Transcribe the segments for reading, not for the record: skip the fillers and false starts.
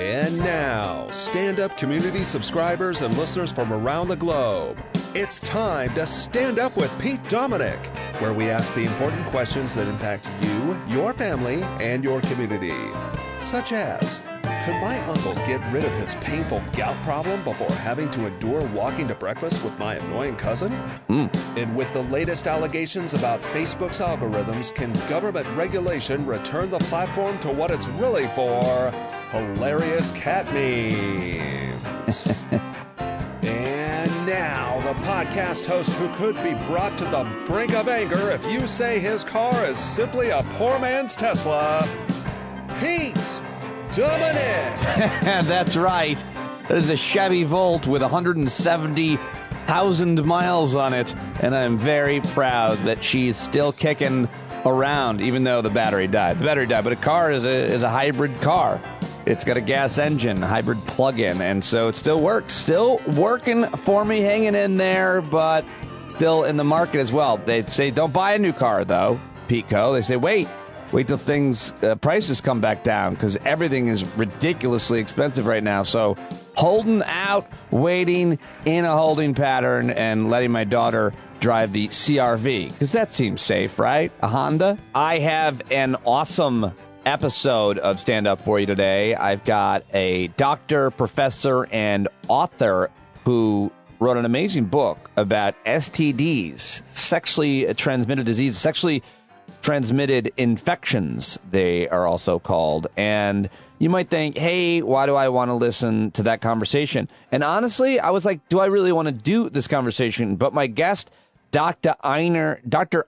And now, stand-up community subscribers and listeners from around the globe, it's time to Stand Up with Pete Dominic, where we ask the important questions that impact you, your family, and your community. Such as, could my uncle get rid of his painful gout problem before having to endure walking to breakfast with my annoying cousin? And with the latest allegations about Facebook's algorithms, can government regulation return the platform to what it's really for? Hilarious cat memes. And now, the podcast host who could be brought to the brink of anger if you say his car is simply a poor man's Tesla, Pete Dominic. That's right. That is a Chevy Volt with 170,000 miles on it, and I'm very proud that she's still kicking around, even though the battery died. The battery died, but a car is a hybrid car. It's got a gas engine, hybrid plug-in, and so it still works. Still working for me, hanging in there, but still in the market as well. They say don't buy a new car, though, Pico. They say wait till prices come back down, because everything is ridiculously expensive right now. So holding out, waiting in a holding pattern, and letting my daughter drive the CR-V, because that seems safe, right? A Honda. I have an awesome episode of Stand Up for you today. I've got a doctor, professor, and author who wrote an amazing book about STDs, sexually transmitted diseases, sexually transmitted infections, they are also called. And you might think, hey, why do I want to listen to that conversation? And honestly, I was like, do I really want to do this conversation? But my guest, Dr.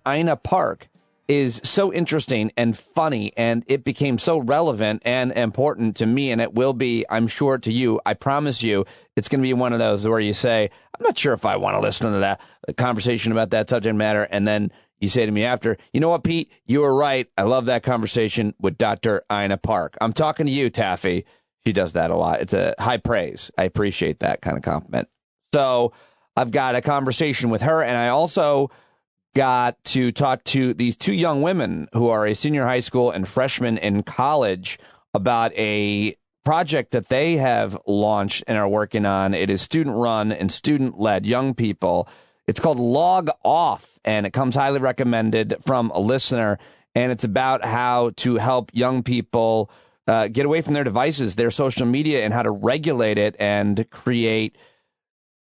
Ina Park, is so interesting and funny, and it became so relevant and important to me, and it will be, I'm sure, to you. I promise you, it's going to be one of those where you say, I'm not sure if I want to listen to that conversation about that subject matter, and then you say to me after, you know what, Pete, you were right. I love that conversation with Dr. Ina Park. I'm talking to you, Taffy. She does that a lot. It's a high praise. I appreciate that kind of compliment. So I've got a conversation with her, and I also got to talk to these two young women who are a senior high school and freshman in college about a project that they have launched and are working on. It is student-run and student-led, young people. It's called Log Off, and it comes highly recommended from a listener, and it's about how to help young people get away from their devices, their social media, and how to regulate it and create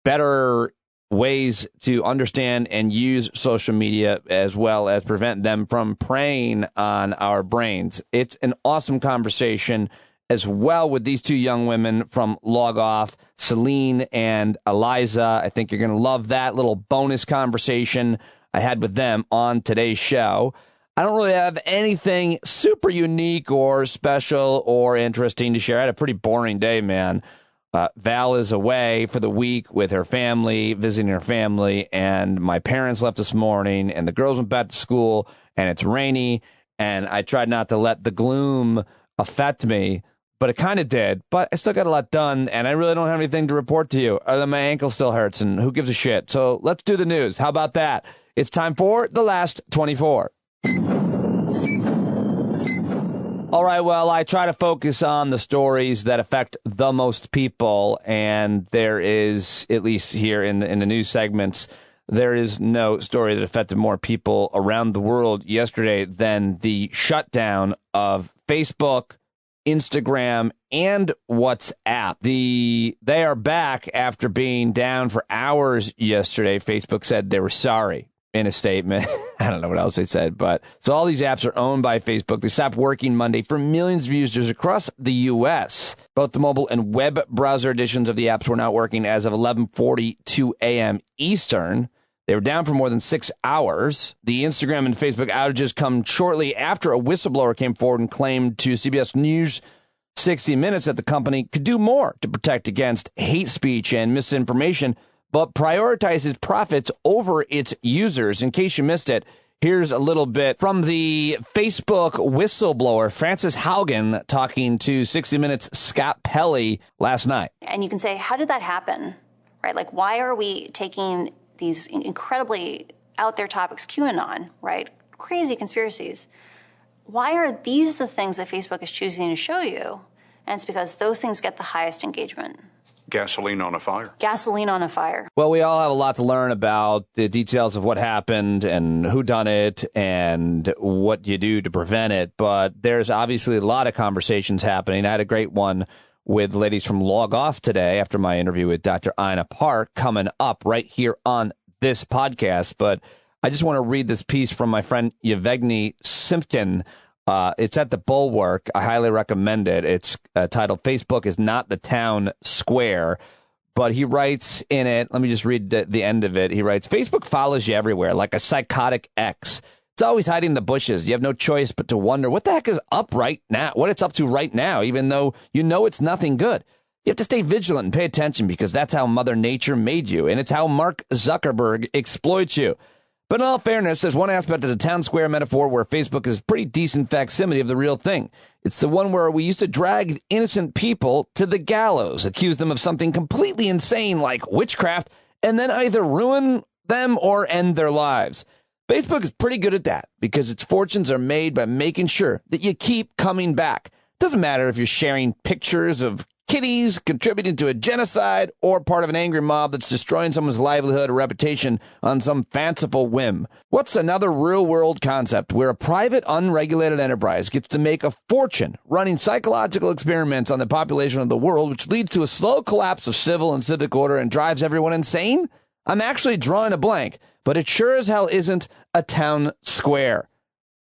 better ways to understand and use social media, as well as prevent them from preying on our brains. It's an awesome conversation as well with these two young women from Log Off, Celine and Aliza. I think you're going to love that little bonus conversation I had with them on today's show. I don't really have anything super unique or special or interesting to share. I had a pretty boring day, man. Val is away for the week with her family, visiting her family, and my parents left this morning, and the girls went back to school, and it's rainy, and I tried not to let the gloom affect me, but it kind of did. But I still got a lot done, and I really don't have anything to report to you, other than my ankle still hurts, and who gives a shit? So let's do the news. How about that? It's time for The Last 24. All right, well, I try to focus on the stories that affect the most people, and there is, at least here in the news segments, there is no story that affected more people around the world yesterday than the shutdown of Facebook, Instagram, and WhatsApp. They are back after being down for hours yesterday. Facebook said they were sorry in a statement. I don't know what else they said, but so all these apps are owned by Facebook. They stopped working Monday for millions of users across the U.S. Both the mobile and web browser editions of the apps were not working as of 11:42 a.m. Eastern. They were down for more than 6 hours. The Instagram and Facebook outages come shortly after a whistleblower came forward and claimed to CBS News 60 Minutes that the company could do more to protect against hate speech and misinformation, but prioritizes profits over its users. In case you missed it, here's a little bit from the Facebook whistleblower, Frances Haugen, talking to 60 Minutes' Scott Pelley last night. And you can say, how did that happen? Right? Like, why are we taking these incredibly out there topics, QAnon, right? Crazy conspiracies. Why are these the things that Facebook is choosing to show you? And it's because those things get the highest engagement. Gasoline on a fire. Gasoline on a fire. Well, we all have a lot to learn about the details of what happened and who done it and what you do to prevent it. But there's obviously a lot of conversations happening. I had a great one with ladies from Log Off today after my interview with Dr. Ina Park coming up right here on this podcast. But I just want to read this piece from my friend Yevgeny Simpkin. It's at the Bulwark. I highly recommend it. It's titled "Facebook is Not the Town Square." But he writes in it, let me just read the end of it. He writes, "Facebook follows you everywhere like a psychotic ex. It's always hiding in the bushes. You have no choice but to wonder what the heck is up right now, what it's up to right now, even though you know it's nothing good. You have to stay vigilant and pay attention because that's how Mother Nature made you, and it's how Mark Zuckerberg exploits you. But in all fairness, there's one aspect of the town square metaphor where Facebook is a pretty decent facsimile of the real thing. It's the one where we used to drag innocent people to the gallows, accuse them of something completely insane like witchcraft, and then either ruin them or end their lives. Facebook is pretty good at that because its fortunes are made by making sure that you keep coming back. It doesn't matter if you're sharing pictures of kitties, contributing to a genocide, or part of an angry mob that's destroying someone's livelihood or reputation on some fanciful whim. What's another real-world concept where a private, unregulated enterprise gets to make a fortune running psychological experiments on the population of the world, which leads to a slow collapse of civil and civic order and drives everyone insane? I'm actually drawing a blank, but it sure as hell isn't a town square."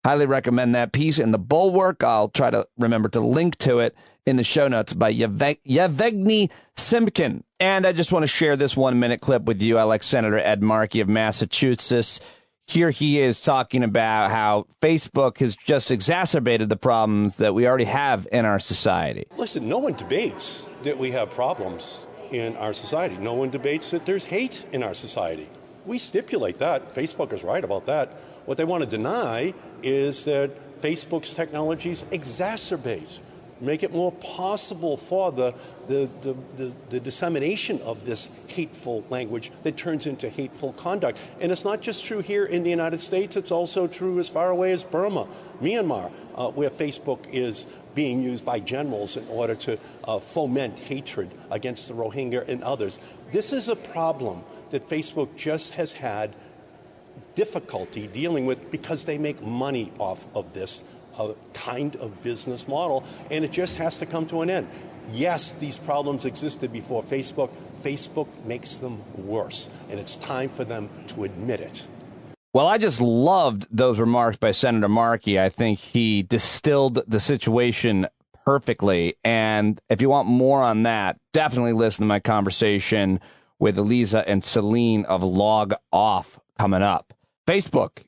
Highly recommend that piece in the Bulwark. I'll try to remember to link to it in the show notes by Yevgeny Simpkin. And I just want to share this 1-minute clip with you. I like Senator Ed Markey of Massachusetts. Here he is talking about how Facebook has just exacerbated the problems that we already have in our society. Listen, no one debates that we have problems in our society. No one debates that there's hate in our society. We stipulate that. Facebook is right about that. What they want to deny is that Facebook's technologies exacerbate, make it more possible for the dissemination of this hateful language that turns into hateful conduct. And it's not just true here in the United States, it's also true as far away as Burma, Myanmar, where Facebook is being used by generals in order to foment hatred against the Rohingya and others. This is a problem that Facebook just has had difficulty dealing with because they make money off of this kind of business model, and it just has to come to an end. Yes, these problems existed before Facebook. Facebook makes them worse, and it's time for them to admit it. Well, I just loved those remarks by Senator Markey. I think he distilled the situation perfectly, and if you want more on that, definitely listen to my conversation with Aliza and Celine of Log Off coming up. Facebook,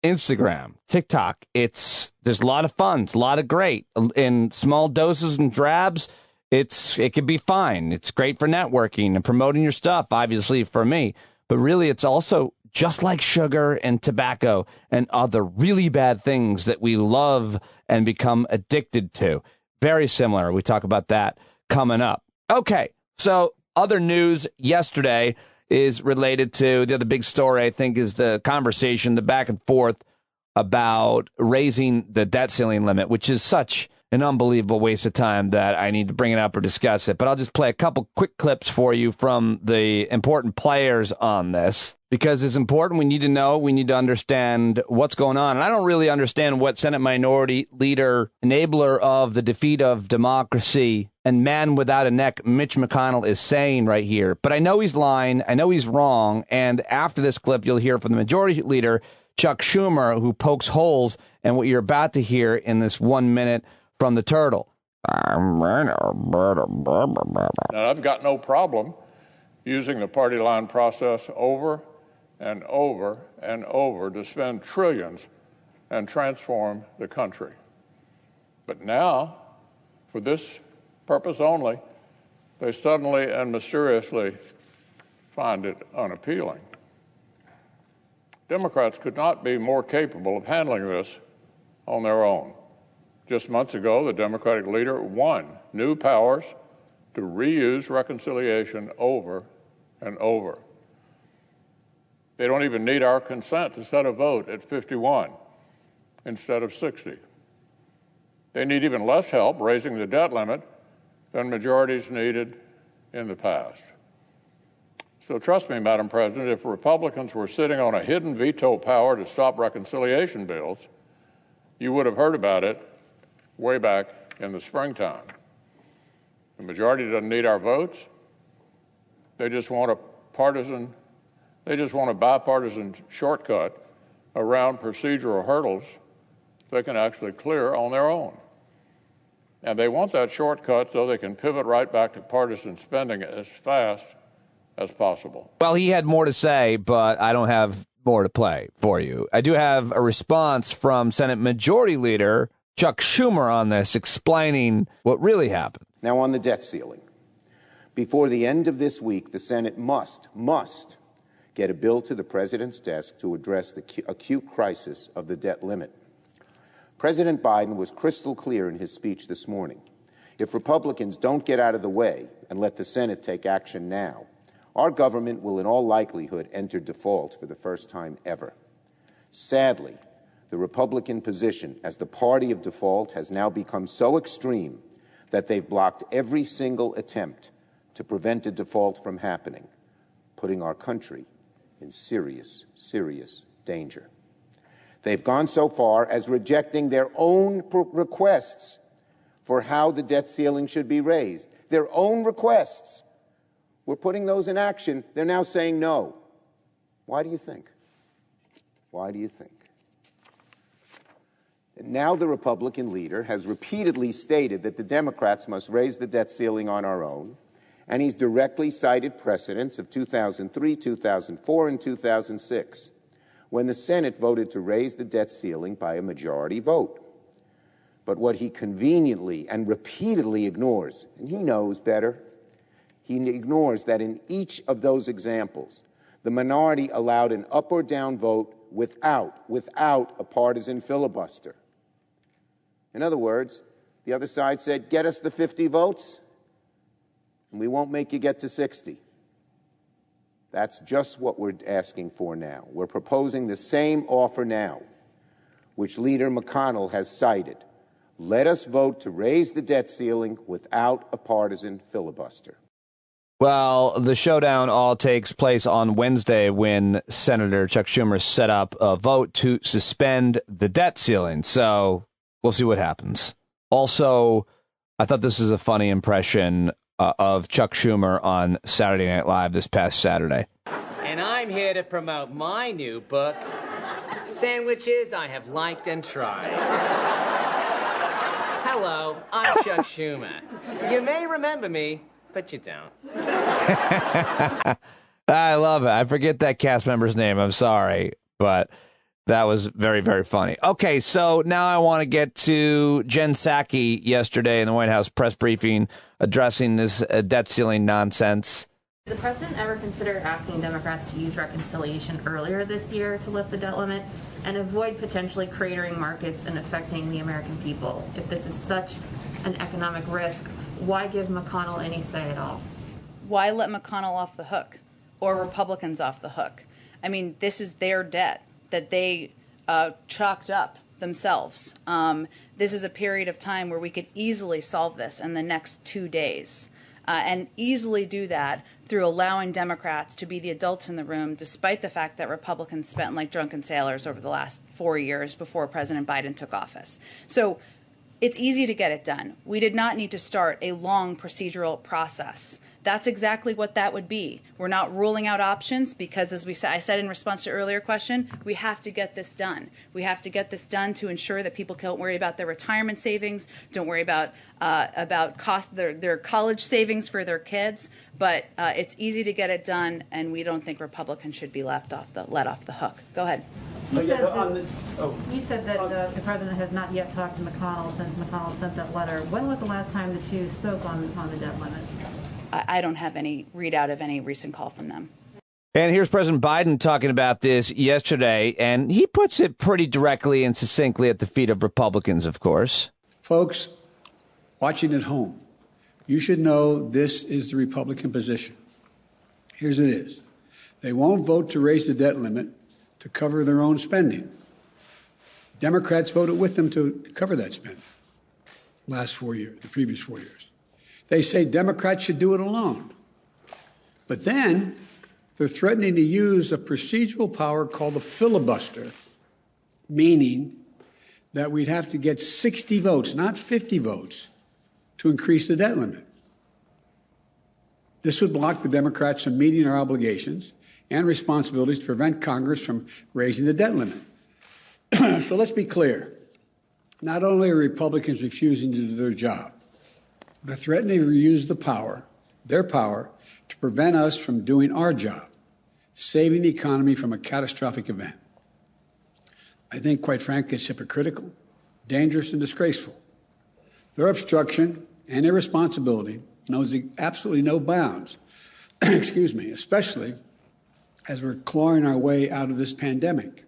Instagram, TikTok, there's a lot of fun, it's a lot of great. In small doses and drabs, it can be fine. It's great for networking and promoting your stuff, obviously for me. But really, it's also just like sugar and tobacco and other really bad things that we love and become addicted to. Very similar. We talk about that coming up. Okay, so other news yesterday is related to the other big story, I think, is the conversation, the back and forth about raising the debt ceiling limit, which is such an unbelievable waste of time that I need to bring it up or discuss it. But I'll just play a couple quick clips for you from the important players on this, because it's important. We need to know. We need to understand what's going on. And I don't really understand what Senate Minority Leader, enabler of the defeat of democracy, and man without a neck, Mitch McConnell, is saying right here. But I know he's lying. I know he's wrong. And after this clip, you'll hear from the Majority Leader, Chuck Schumer, who pokes holes in what you're about to hear in this 1 minute from the Turtle. Now, I've got no problem using the party line process over and over and over to spend trillions and transform the country. But now, for this purpose only, they suddenly and mysteriously find it unappealing. Democrats could not be more capable of handling this on their own. Just months ago, the Democratic leader won new powers to reuse reconciliation over and over. They don't even need our consent to set a vote at 51 instead of 60. They need even less help raising the debt limit than majorities needed in the past. So trust me, Madam President, if Republicans were sitting on a hidden veto power to stop reconciliation bills, you would have heard about it way back in the springtime. The majority doesn't need our votes. They just want a bipartisan shortcut around procedural hurdles they can actually clear on their own. And they want that shortcut so they can pivot right back to partisan spending as fast as possible. Well, he had more to say, but I don't have more to play for you. I do have a response from Senate Majority Leader Chuck Schumer on this, explaining what really happened. Now, on the debt ceiling, before the end of this week, the Senate must get a bill to the president's desk to address the acute crisis of the debt limit. President Biden was crystal clear in his speech this morning. If Republicans don't get out of the way and let the Senate take action now, our government will in all likelihood enter default for the first time ever. Sadly, the Republican position as the party of default has now become so extreme that they've blocked every single attempt to prevent a default from happening, putting our country in serious, serious danger. They've gone so far as rejecting their own requests for how the debt ceiling should be raised. Their own requests. We're putting those in action. They're now saying no. Why do you think? Why do you think? And now the Republican leader has repeatedly stated that the Democrats must raise the debt ceiling on our own, and he's directly cited precedents of 2003, 2004, and 2006, when the Senate voted to raise the debt ceiling by a majority vote. But what he conveniently and repeatedly ignores, and he knows better, he ignores that in each of those examples, the minority allowed an up or down vote without a partisan filibuster. In other words, the other side said, get us the 50 votes, and we won't make you get to 60. That's just what we're asking for now. We're proposing the same offer now, which Leader McConnell has cited. Let us vote to raise the debt ceiling without a partisan filibuster. Well, the showdown all takes place on Wednesday when Senator Chuck Schumer set up a vote to suspend the debt ceiling. So we'll see what happens. Also, I thought this was a funny impression of Chuck Schumer on Saturday Night Live this past Saturday. And I'm here to promote my new book, Sandwiches I Have Liked and Tried. Hello, I'm Chuck Schumer. You may remember me, but you don't. I love it. I forget that cast member's name. I'm sorry, but that was very, very funny. Okay, so now I want to get to Jen Psaki yesterday in the White House press briefing addressing this debt ceiling nonsense. Did the president ever consider asking Democrats to use reconciliation earlier this year to lift the debt limit and avoid potentially cratering markets and affecting the American people? If this is such an economic risk, why give McConnell any say at all? Why let McConnell off the hook or Republicans off the hook? I mean, this is their debt that they chalked up themselves. This is a period of time where we could easily solve this in the next 2 days. And easily do that through allowing Democrats to be the adults in the room, despite the fact that Republicans spent like drunken sailors over the last 4 years before President Biden took office. So it's easy to get it done. We did not need to start a long procedural process. That's exactly what that would be. We're not ruling out options because, as I said in response to an earlier question, we have to get this done. We have to get this done to ensure that people don't worry about their retirement savings, don't worry about their college savings for their kids. But it's easy to get it done, and we don't think Republicans should be let off the hook. Go ahead. You said that the president has not yet talked to McConnell since McConnell sent that letter. When was the last time that you spoke on the debt limit? I don't have any readout of any recent call from them. And here's President Biden talking about this yesterday, and he puts it pretty directly and succinctly at the feet of Republicans, of course. Folks, watching at home, you should know this is the Republican position. Here's what it is. They won't vote to raise the debt limit to cover their own spending. Democrats voted with them to cover that spending the previous 4 years. They say Democrats should do it alone. But then they're threatening to use a procedural power called the filibuster, meaning that we'd have to get 60 votes, not 50 votes, to increase the debt limit. This would block the Democrats from meeting our obligations and responsibilities to prevent Congress from raising the debt limit. So let's be clear. Not only are Republicans refusing to do their job, they're threatening to use their power, to prevent us from doing our job, saving the economy from a catastrophic event. I think, quite frankly, it's hypocritical, dangerous, and disgraceful. Their obstruction and irresponsibility knows absolutely no bounds, excuse me, especially as we're clawing our way out of this pandemic.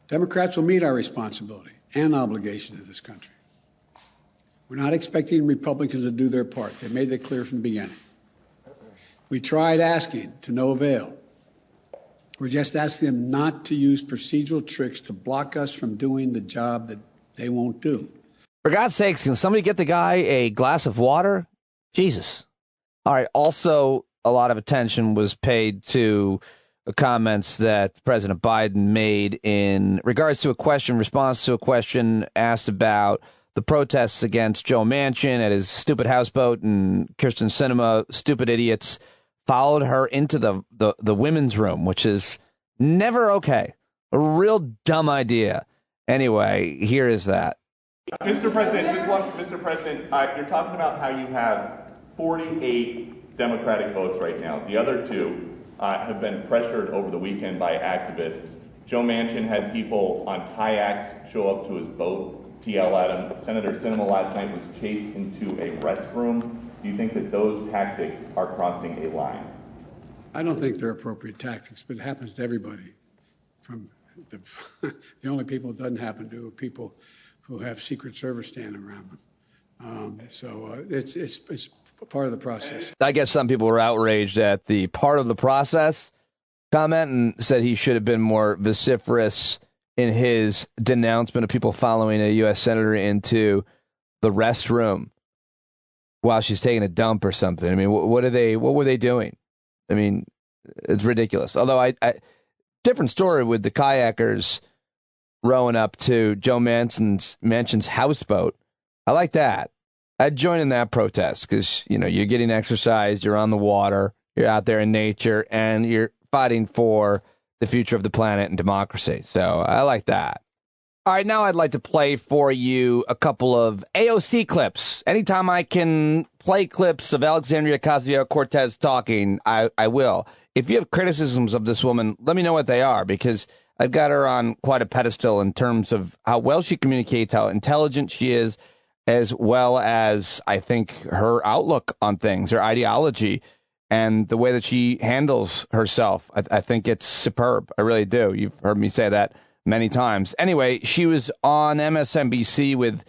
Democrats will meet our responsibility and obligation to this country. We're not expecting Republicans to do their part. They made it clear from the beginning. We tried asking to no avail. We're just asking them not to use procedural tricks to block us from doing the job that they won't do. For God's sakes, can somebody get the guy a glass of water? Jesus. All right. Also, a lot of attention was paid to comments that President Biden made in regards to response to a question asked about the protests against Joe Manchin at his stupid houseboat, and Kyrsten Sinema, stupid idiots, followed her into the women's room, which is never okay. A real dumb idea. Anyway, here is that. Mr. President, you're talking about how you have 48 Democratic votes right now. The other two have been pressured over the weekend by activists. Joe Manchin had people on kayaks show up to his boat to yell at him. Senator Sinema last night was chased into a restroom. Do you think that those tactics are crossing a line? I don't think they're appropriate tactics, but it happens to everybody. From the only people it doesn't happen to are people who have Secret Service standing around them. It's part of the process. I guess some people were outraged at the part of the process comment and said he should have been more vociferous in his denouncement of people following a U.S. senator into the restroom while she's taking a dump or something. I mean, what were they doing? I mean, it's ridiculous. Although I different story with the kayakers rowing up to Joe Manchin's houseboat. I like that. I'd join in that protest because, you're getting exercise, you're on the water, you're out there in nature, and you're fighting for the future of the planet and democracy. So I like that. All right, now I'd like to play for you a couple of AOC clips. Anytime I can play clips of Alexandria Ocasio-Cortez talking, I will. If you have criticisms of this woman, let me know what they are, because I've got her on quite a pedestal in terms of how well she communicates, how intelligent she is, as well as, I think, her outlook on things, her ideology, and the way that she handles herself. I think it's superb. I really do. You've heard me say that many times. Anyway, she was on MSNBC with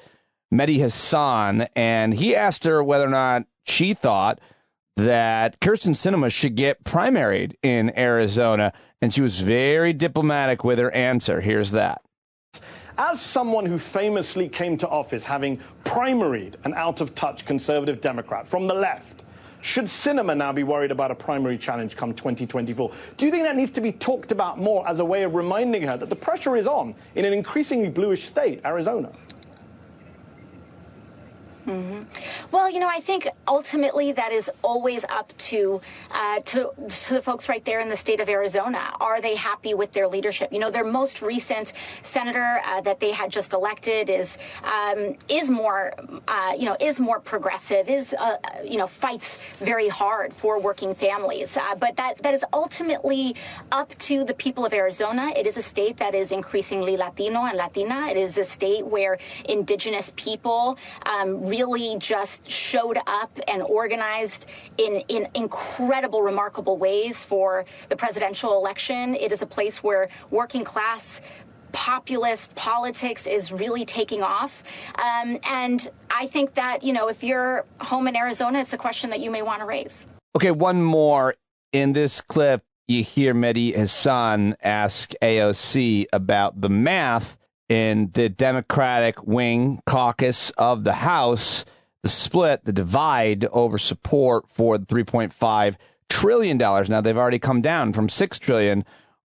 Mehdi Hasan, and he asked her whether or not she thought that Kyrsten Sinema should get primaried in Arizona, and she was very diplomatic with her answer. Here's that. As someone who famously came to office having primaried an out-of-touch conservative Democrat from the left, should Sinema now be worried about a primary challenge come 2024? Do you think that needs to be talked about more as a way of reminding her that the pressure is on in an increasingly bluish state, Arizona? Mm-hmm. Well, I think ultimately that is always up to the folks right there in the state of Arizona. Are they happy with their leadership? Their most recent senator that they had just elected is more progressive, fights very hard for working families. But that is ultimately up to the people of Arizona. It is a state that is increasingly Latino and Latina. It is a state where indigenous people really just showed up and organized in incredible, remarkable ways for the presidential election. It is a place where working class populist politics is really taking off. And I think that, if you're home in Arizona, it's a question that you may want to raise. Okay, one more. In this clip, you hear Mehdi Hasan ask AOC about the math in the Democratic wing caucus of the House the split, the divide over support for the $3.5 trillion. Now, they've already come down from $6 trillion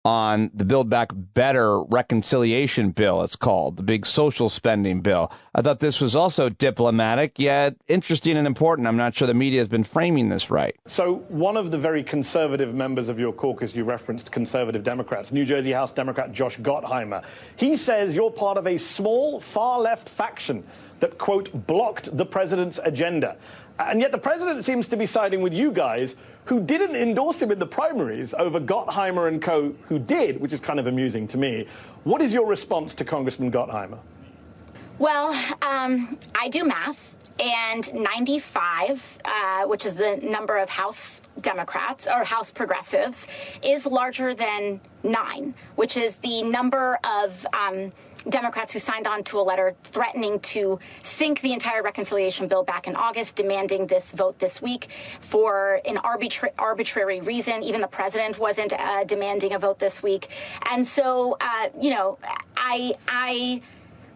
on the Build Back Better reconciliation bill, it's called, the big social spending bill. I thought this was also diplomatic, yet interesting and important. I'm not sure the media has been framing this right. So one of the very conservative members of your caucus, you referenced conservative Democrats, New Jersey House Democrat Josh Gottheimer, he says you're part of a small far-left faction that, quote, blocked the president's agenda. And yet the president seems to be siding with you guys who didn't endorse him in the primaries over Gottheimer and co. who did, which is kind of amusing to me. What is your response to Congressman Gottheimer? Well, I do math, and 95, which is the number of House Democrats or House progressives, is larger than 9, which is the number of Democrats who signed on to a letter threatening to sink the entire reconciliation bill back in August, demanding this vote this week for an arbitrary reason. Even the president wasn't demanding a vote this week. And so, I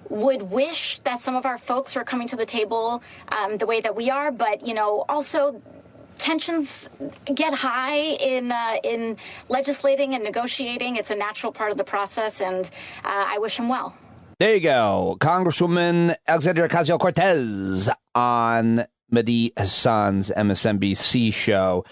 would wish that some of our folks were coming to the table the way that we are, but, also tensions get high in legislating and negotiating. It's a natural part of the process, and I wish him well. There you go. Congresswoman Alexandria Ocasio-Cortez on Mehdi Hassan's MSNBC show.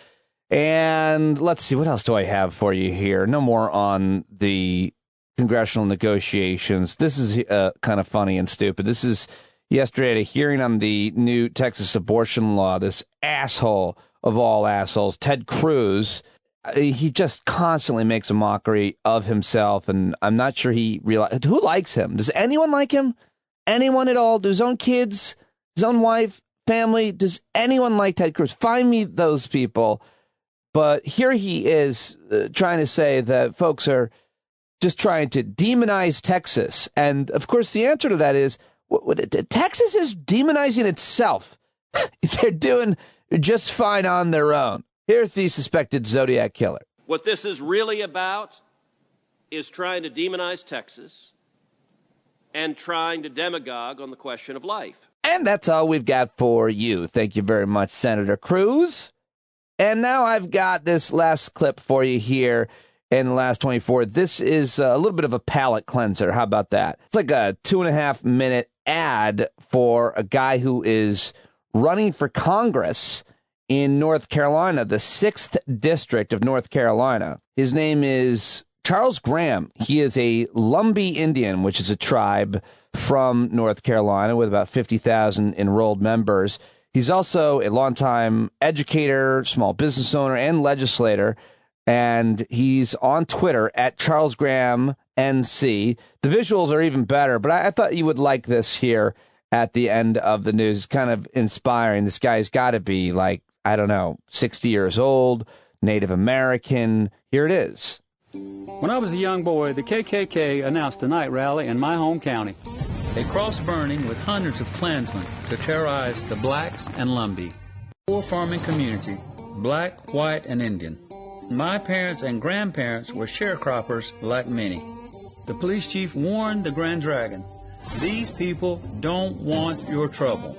And let's see, what else do I have for you here? No more on the congressional negotiations. This is kind of funny and stupid. This is yesterday at a hearing on the new Texas abortion law. This asshole of all assholes, Ted Cruz, he just constantly makes a mockery of himself, and I'm not sure he realizes. Who likes him? Does anyone like him? Anyone at all? Do his own kids, his own wife, family? Does anyone like Ted Cruz? Find me those people. But here he is trying to say that folks are just trying to demonize Texas. And, of course, the answer to that is Texas is demonizing itself. They're doing just fine on their own. Here's the suspected Zodiac killer. What this is really about is trying to demonize Texas and trying to demagogue on the question of life. And that's all we've got for you. Thank you very much, Senator Cruz. And now I've got this last clip for you here in the last 24. This is a little bit of a palate cleanser. How about that? It's like a 2.5-minute ad for a guy who is running for Congress in North Carolina, the 6th District of North Carolina. His name is Charles Graham. He is a Lumbee Indian, which is a tribe from North Carolina with about 50,000 enrolled members. He's also a longtime educator, small business owner, and legislator. And he's on Twitter at Charles Graham NC. The visuals are even better, but I thought you would like this here at the end of the news. It's kind of inspiring. This guy's got to be like, I don't know, 60 years old, Native American. Here it is. When I was a young boy, the KKK announced a night rally in my home county. A cross burning with hundreds of Klansmen to terrorize the blacks and Lumbee. Poor farming community, black, white, and Indian. My parents and grandparents were sharecroppers like many. The police chief warned the Grand Dragon, these people don't want your trouble.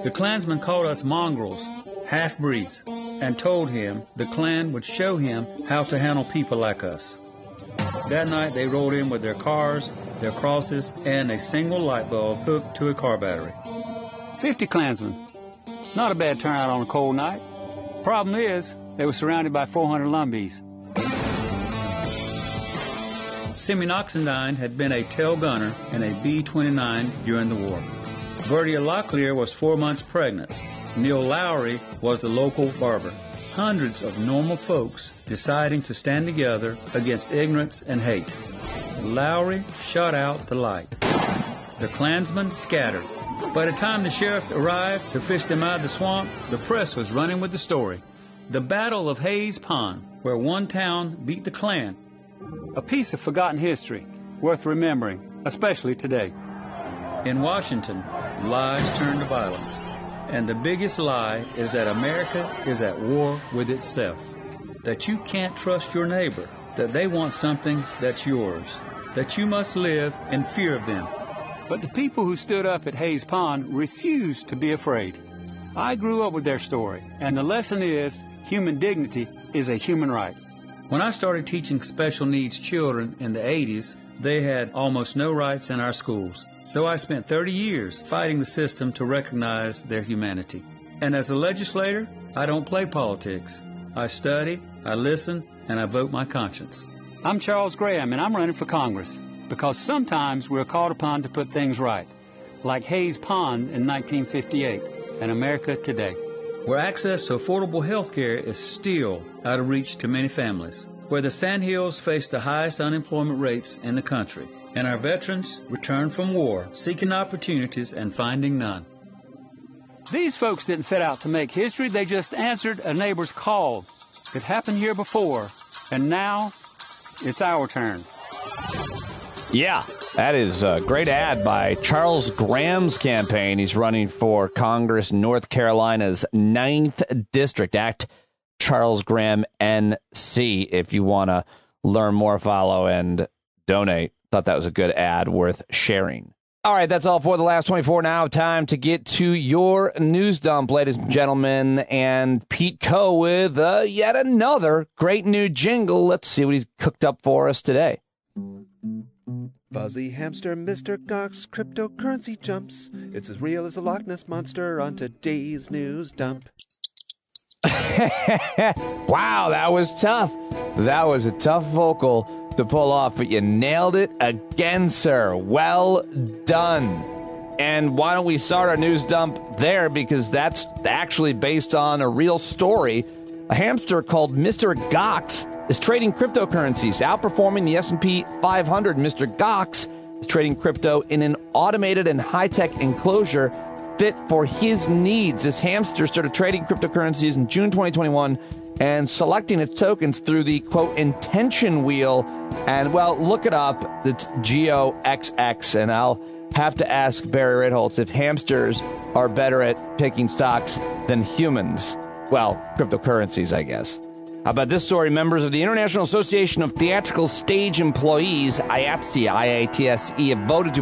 The Klansmen called us mongrels, half-breeds, and told him the Klan would show him how to handle people like us. That night they rode in with their cars, their crosses, and a single light bulb hooked to a car battery. 50 Klansmen. Not a bad turnout on a cold night. Problem is, they were surrounded by 400 Lumbees. Simeon Oxendine had been a tail gunner in a B-29 during the war. Verdia Locklear was 4 months pregnant. Neil Lowry was the local barber. Hundreds of normal folks deciding to stand together against ignorance and hate. Lowry shot out the light. The Klansmen scattered. By the time the sheriff arrived to fish them out of the swamp, the press was running with the story. The Battle of Hayes Pond, where one town beat the Klan. A piece of forgotten history, worth remembering, especially today. In Washington, lies turn to violence. And the biggest lie is that America is at war with itself. That you can't trust your neighbor, that they want something that's yours, that you must live in fear of them. But the people who stood up at Hayes Pond refused to be afraid. I grew up with their story, and the lesson is human dignity is a human right. When I started teaching special needs children in the 80s, they had almost no rights in our schools. So I spent 30 years fighting the system to recognize their humanity. And as a legislator, I don't play politics. I study, I listen, and I vote my conscience. I'm Charles Graham, and I'm running for Congress because sometimes we're called upon to put things right, like Hayes Pond in 1958 and America today, where access to affordable health care is still out of reach to many families, where the Sandhills face the highest unemployment rates in the country, and our veterans return from war seeking opportunities and finding none. These folks didn't set out to make history, they just answered a neighbor's call. It happened here before, and now it's our turn. Yeah, that is a great ad by Charles Graham's campaign. He's running for Congress, North Carolina's 9th District. Act Charles Graham NC. If you want to learn more, follow, and donate. Thought that was a good ad worth sharing. All right, that's all for the last 24. Now time to get to your news dump, ladies and gentlemen. And Pete Coe with yet another great new jingle. Let's see what he's cooked up for us today. Fuzzy hamster Mr. Gox cryptocurrency jumps. It's as real as a Loch Ness monster on today's news dump. Wow, that was tough. That was a tough vocal to pull off, but you nailed it again, sir. Well done. And why don't we start our news dump there, because that's actually based on a real story. A hamster called Mr. Gox is trading cryptocurrencies, outperforming the S&P 500. Mr. Gox is trading crypto in an automated and high-tech enclosure fit for his needs. This hamster started trading cryptocurrencies in June 2021 and selecting its tokens through the, quote, intention wheel. And, well, look it up. It's GOXX. And I'll have to ask Barry Ritholtz if hamsters are better at picking stocks than humans. Well, cryptocurrencies, I guess. How about this story? Members of the International Association of Theatrical Stage Employees, IATSE, have voted to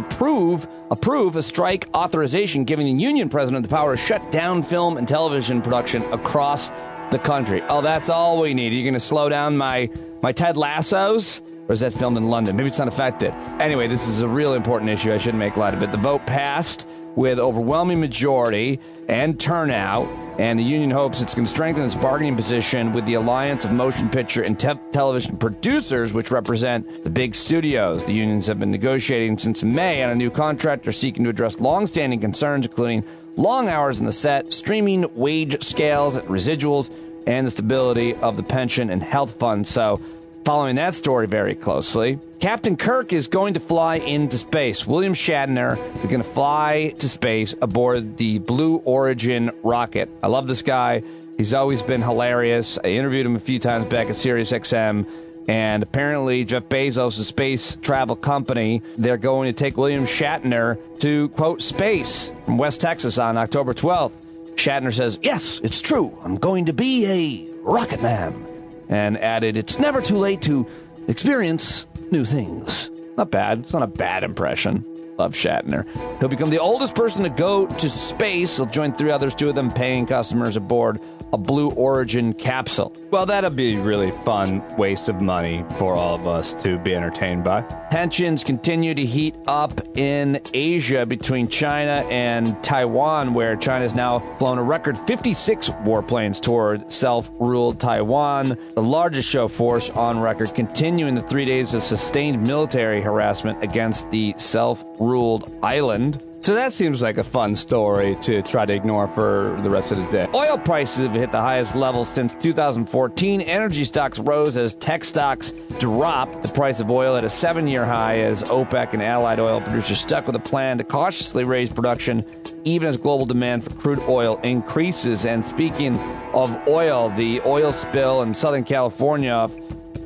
approve a strike authorization giving the union president the power to shut down film and television production across the country. Oh, that's all we need. Are you going to slow down my Ted Lassos? Or is that filmed in London? Maybe it's not affected. Anyway, this is a real important issue. I shouldn't make light of it. The vote passed with overwhelming majority and turnout, and the union hopes it's going to strengthen its bargaining position with the Alliance of Motion Picture and Television Producers, which represent the big studios. The unions have been negotiating since May on a new contract. They're seeking to address long-standing concerns, including long hours in the set, streaming wage scales, residuals, and the stability of the pension and health fund. So, following that story very closely, Captain Kirk is going to fly into space. William Shatner is going to fly to space aboard the Blue Origin rocket. I love this guy. He's always been hilarious. I interviewed him a few times back at SiriusXM. And apparently Jeff Bezos' space travel company, they're going to take William Shatner to, quote, space from West Texas on October 12th. Shatner says, "Yes, it's true. I'm going to be a rocket man." And added, "It's never too late to experience new things." Not bad. It's not a bad impression. Love Shatner. He'll become the oldest person to go to space. He'll join 3 others, 2 of them paying customers aboard a Blue Origin capsule. Well, that'll be a really fun waste of money for all of us to be entertained by. Tensions continue to heat up in Asia between China and Taiwan, where China's now flown a record 56 warplanes toward self-ruled Taiwan, the largest show force on record, continuing the 3 days of sustained military harassment against the self-ruled island. So that seems like a fun story to try to ignore for the rest of the day. Oil prices have hit the highest level since 2014. Energy stocks rose as tech stocks dropped. The price of oil at a 7-year high as OPEC and allied oil producers stuck with a plan to cautiously raise production even as global demand for crude oil increases. And speaking of oil, the oil spill in Southern California off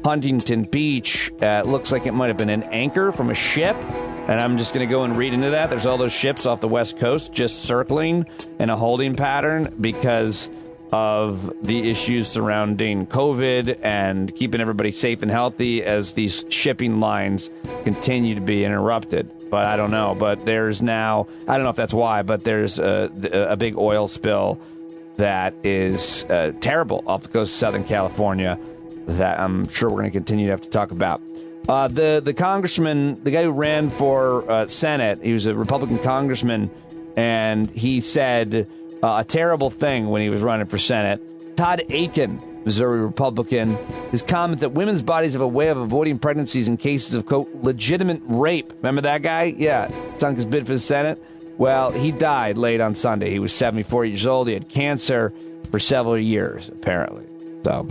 Huntington Beach looks like it might have been an anchor from a ship. And I'm just going to go and read into that. There's all those ships off the West Coast just circling in a holding pattern because of the issues surrounding COVID and keeping everybody safe and healthy as these shipping lines continue to be interrupted. But I don't know. But there's now, I don't know if that's why, but there's a big oil spill that is terrible off the coast of Southern California that I'm sure we're going to continue to have to talk about. The congressman, the guy who ran for Senate, he was a Republican congressman, and he said a terrible thing when he was running for Senate. Todd Akin, Missouri Republican, his comment that women's bodies have a way of avoiding pregnancies in cases of, quote, legitimate rape. Remember that guy? Yeah, sunk his bid for the Senate. Well, he died late on Sunday. He was 74 years old. He had cancer for several years, apparently. So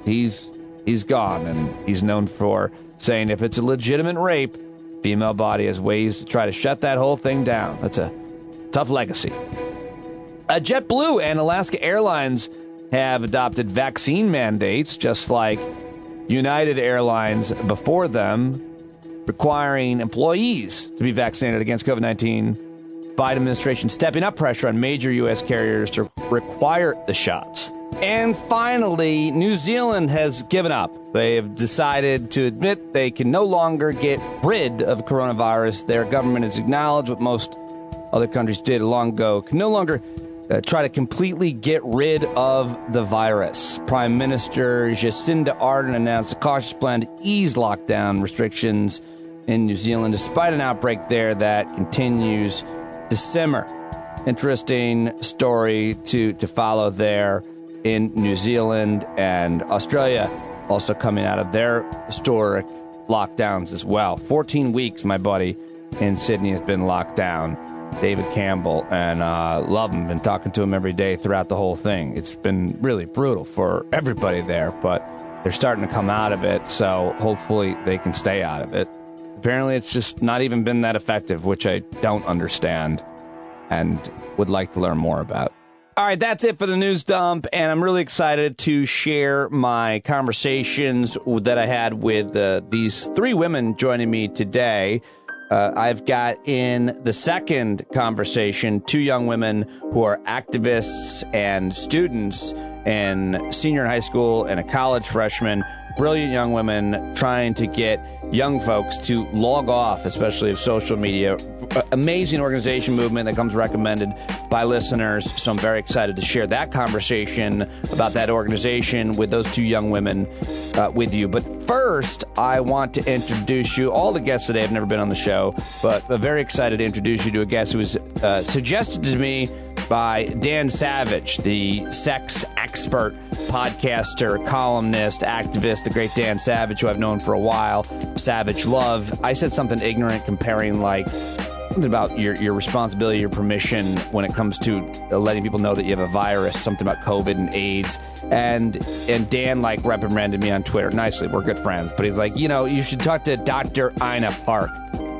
he's gone, and he's known for saying if it's a legitimate rape, female body has ways to try to shut that whole thing down. That's a tough legacy. JetBlue and Alaska Airlines have adopted vaccine mandates, just like United Airlines before them, requiring employees to be vaccinated against COVID-19. Biden administration stepping up pressure on major U.S. carriers to require the shots. And finally, New Zealand has given up. They have decided to admit they can no longer get rid of coronavirus. Their government has acknowledged what most other countries did long ago, can no longer try to completely get rid of the virus. Prime Minister Jacinda Ardern announced a cautious plan to ease lockdown restrictions in New Zealand, despite an outbreak there that continues to simmer. Interesting story to follow there in New Zealand, and Australia also coming out of their historic lockdowns as well. 14 weeks, my buddy in Sydney has been locked down. David Campbell, and love him. Been talking to him every day throughout the whole thing. It's been really brutal for everybody there, but they're starting to come out of it, so hopefully they can stay out of it. Apparently it's just not even been that effective, which I don't understand and would like to learn more about. All right, that's it for the news dump, and I'm really excited to share my conversations that I had with these three women joining me today. I've got in the second conversation two young women who are activists and students in senior in high school and a college freshman. Brilliant young women trying to get young folks to log off, especially of social media. Amazing organization movement that comes recommended by listeners. So I'm very excited to share that conversation about that organization with those two young women with you. But first, I want to introduce you. All the guests today have never been on the show, but I'm very excited to introduce you to a guest who was suggested to me by Dan Savage, the sex expert, podcaster, columnist, activist, the great Dan Savage, who I've known for a while. Savage Love. I said something ignorant comparing something about your responsibility, your permission when it comes to letting people know that you have a virus, something about COVID and AIDS. And Dan reprimanded me on Twitter nicely. We're good friends. But he's like, you should talk to Dr. Ina Park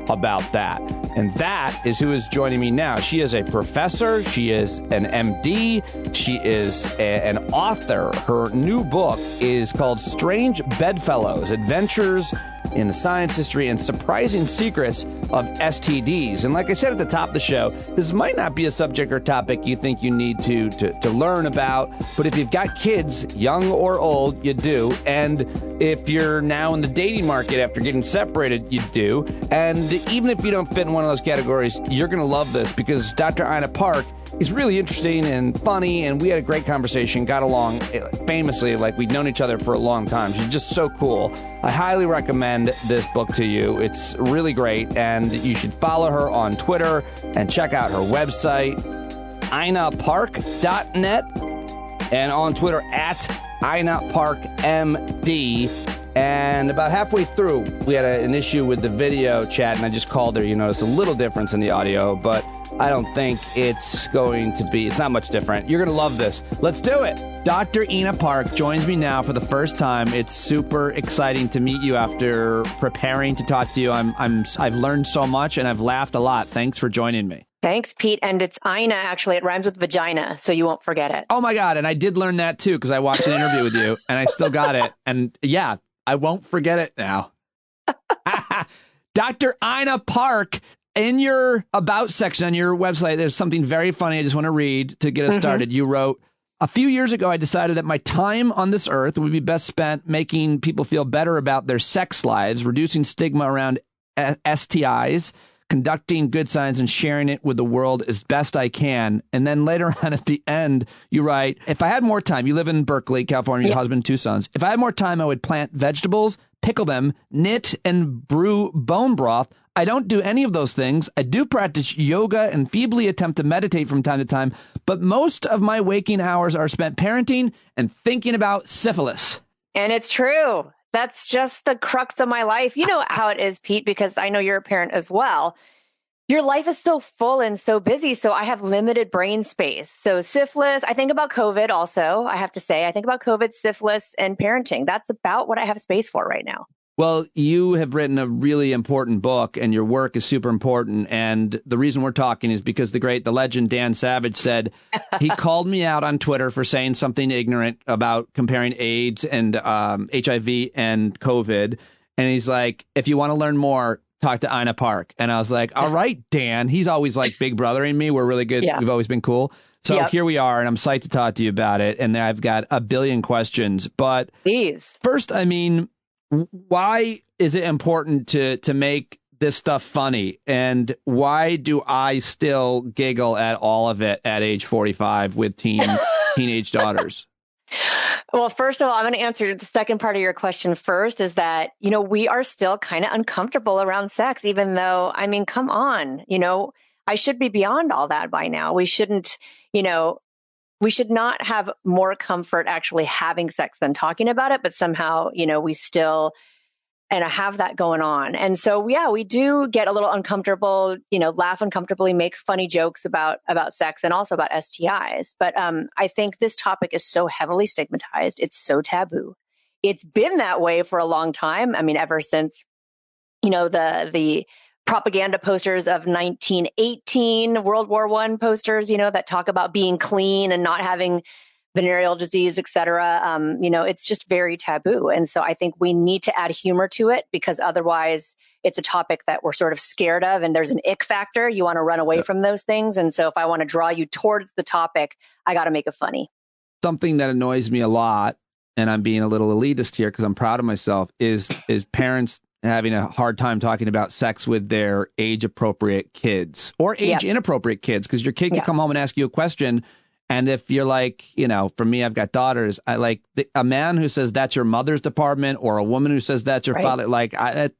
about that. And that is who is joining me now. She is a professor. She is an MD. She is an author. Her new book is called Strange Bedfellows, Adventures in the Science, History, and Surprising Secrets of STDs. And like I said at the top of the show, this might not be a subject or topic you think you need to learn about, but if you've got kids, young or old, you do. And if you're now in the dating market after getting separated, you do. And even if you don't fit in one of those categories, you're going to love this because Dr. Ina Park is really interesting and funny, and we had a great conversation, got along famously like we'd known each other for a long time. She's just so cool. I highly recommend this book to you. It's really great, and you should follow her on Twitter and check out her website, inapark.net, and on Twitter at inaparkmd. And about halfway through, we had an issue with the video chat, and I just called her. You notice a little difference in the audio, but I don't think it's not much different. You're going to love this. Let's do it. Dr. Ina Park joins me now for the first time. It's super exciting to meet you after preparing to talk to you. I've learned so much and I've laughed a lot. Thanks for joining me. Thanks, Pete. And it's Ina, actually. It rhymes with vagina, so you won't forget it. Oh, my God. And I did learn that, too, because I watched an interview with you, and I still got it. And, yeah, I won't forget it now. Dr. Ina Park, in your About section on your website, there's something very funny I just want to read to get us started. You wrote, A few years ago, I decided that my time on this earth would be best spent making people feel better about their sex lives, reducing stigma around STIs, conducting good science, and sharing it with the world as best I can. And then later on at the end, you write, if I had more time, you live in Berkeley, California, your husband and 2 sons. If I had more time, I would plant vegetables, pickle them, knit and brew bone broth. I don't do any of those things. I do practice yoga and feebly attempt to meditate from time to time, but most of my waking hours are spent parenting and thinking about syphilis. And it's true. That's just the crux of my life. You know how it is, Pete, because I know you're a parent as well. Your life is so full and so busy, so I have limited brain space. So syphilis, I think about COVID also, I have to say. I think about COVID, syphilis, and parenting. That's about what I have space for right now. Well, you have written a really important book, and your work is super important. And the reason we're talking is because the legend Dan Savage said he called me out on Twitter for saying something ignorant about comparing AIDS and HIV and COVID. And he's like, if you want to learn more, talk to Ina Park. And I was like, all right, Dan. He's always like big brothering me. We're really good. Yeah. We've always been cool. So here we are, and I'm psyched to talk to you about it. And I've got a billion questions. But please, first, I mean, why is it important to make this stuff funny? And why do I still giggle at all of it at age 45 with teenage daughters? Well, first of all, I'm going to answer the second part of your question first, is that, you know, we are still kind of uncomfortable around sex, even though, I mean, come on, you know, I should be beyond all that by now. We shouldn't, you know, we should not have more comfort actually having sex than talking about it, but somehow, you know, we still have that going on. And so, yeah, we do get a little uncomfortable, you know, laugh uncomfortably, make funny jokes about sex and also about STIs. But I think this topic is so heavily stigmatized. It's so taboo. It's been that way for a long time. I mean, ever since, you know, the propaganda posters of 1918, World War I posters, you know, that talk about being clean and not having venereal disease, et cetera. You know, it's just very taboo. And so I think we need to add humor to it, because otherwise it's a topic that we're sort of scared of, and there's an ick factor. You want to run away from those things. And so if I want to draw you towards the topic, I got to make it funny. Something that annoys me a lot, and I'm being a little elitist here because I'm proud of myself, is parents having a hard time talking about sex with their age-appropriate kids or age-inappropriate kids, because your kid can come home and ask you a question. And if you're like, you know, for me, I've got daughters. I like a man who says that's your mother's department, or a woman who says that's your father. Like that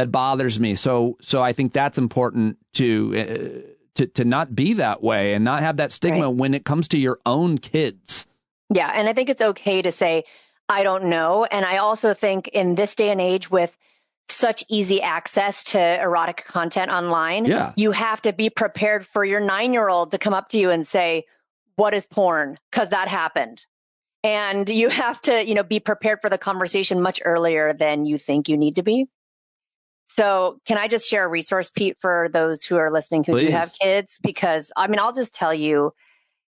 bothers me. So I think that's important to not be that way and not have that stigma when it comes to your own kids. Yeah, and I think it's okay to say, I don't know. And I also think in this day and age with such easy access to erotic content online, you have to be prepared for your 9-year-old to come up to you and say, what is porn? Because that happened. And you have to, you know, be prepared for the conversation much earlier than you think you need to be. So can I just share a resource, Pete, for those who are listening who do have kids? Because, I mean, I'll just tell you,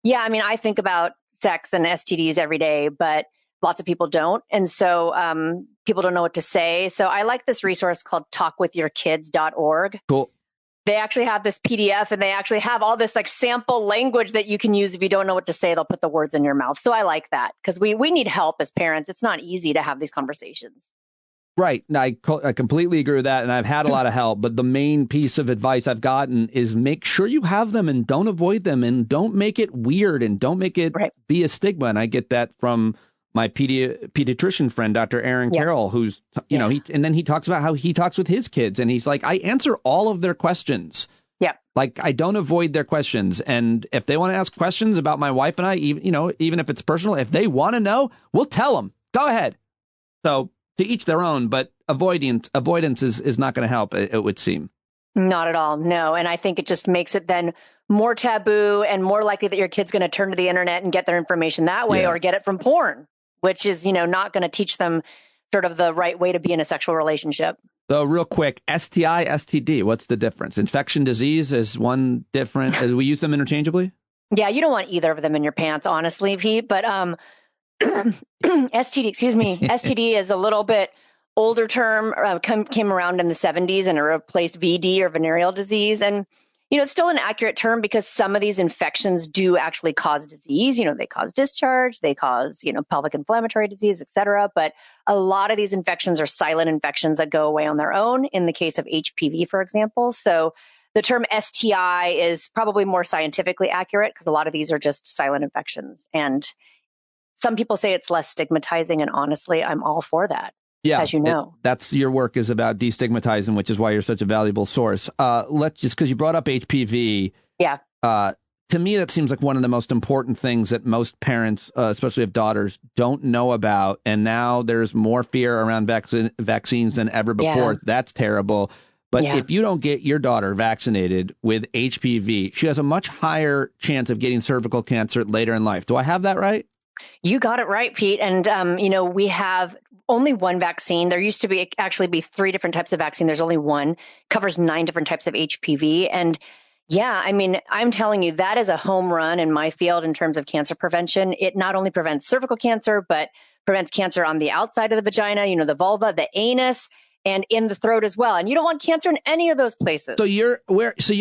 I mean, I think about sex and STDs every day, but lots of people don't. And so people don't know what to say. So I like this resource called talkwithyourkids.org. Cool. They actually have this PDF, and they actually have all this like sample language that you can use. If you don't know what to say, they'll put the words in your mouth. So I like that, because we need help as parents. It's not easy to have these conversations. Right. I completely agree with that. And I've had a lot of help. But the main piece of advice I've gotten is make sure you have them and don't avoid them, and don't make it weird, and don't make it be a stigma. And I get that from my pediatrician friend, Dr. Aaron Carroll, who's, you know, and then he talks about how he talks with his kids, and he's like, I answer all of their questions. Yeah. Like, I don't avoid their questions. And if they want to ask questions about my wife and I, even if it's personal, if they want to know, we'll tell them. Go ahead. So to each their own, but avoidance is not going to help, it would seem. Not at all. No. And I think it just makes it then more taboo and more likely that your kid's going to turn to the internet and get their information that way, or get it from porn, which is, you know, not going to teach them sort of the right way to be in a sexual relationship. So real quick, STI, STD, what's the difference? Infection, disease, is one different? We use them interchangeably? Yeah, you don't want either of them in your pants, honestly, Pete. But STD is a little bit older term, came around in the 70s, and it replaced VD, or venereal disease. And, it's still an accurate term because some of these infections do actually cause disease. They cause discharge, they cause, pelvic inflammatory disease, et cetera. But a lot of these infections are silent infections that go away on their own in the case of HPV, for example. So the term STI is probably more scientifically accurate because a lot of these are just silent infections. And some people say it's less stigmatizing. And honestly, I'm all for that. Yeah, as you know. That's your work is about destigmatizing, which is why you're such a valuable source. Let's just, because you brought up HPV. Yeah. To me, that seems like one of the most important things that most parents, especially of daughters, don't know about. And now there's more fear around vaccines than ever before. Yeah. That's terrible. But if you don't get your daughter vaccinated with HPV, she has a much higher chance of getting cervical cancer later in life. Do I have that right? You got it right, Pete. And, we have only one vaccine. There used to be 3 different types of vaccine. There's only one. Covers 9 different types of HPV. And I'm telling you, that is a home run in my field in terms of cancer prevention. It not only prevents cervical cancer, but prevents cancer on the outside of the vagina, the vulva, the anus, and in the throat as well. And you don't want cancer in any of those places. So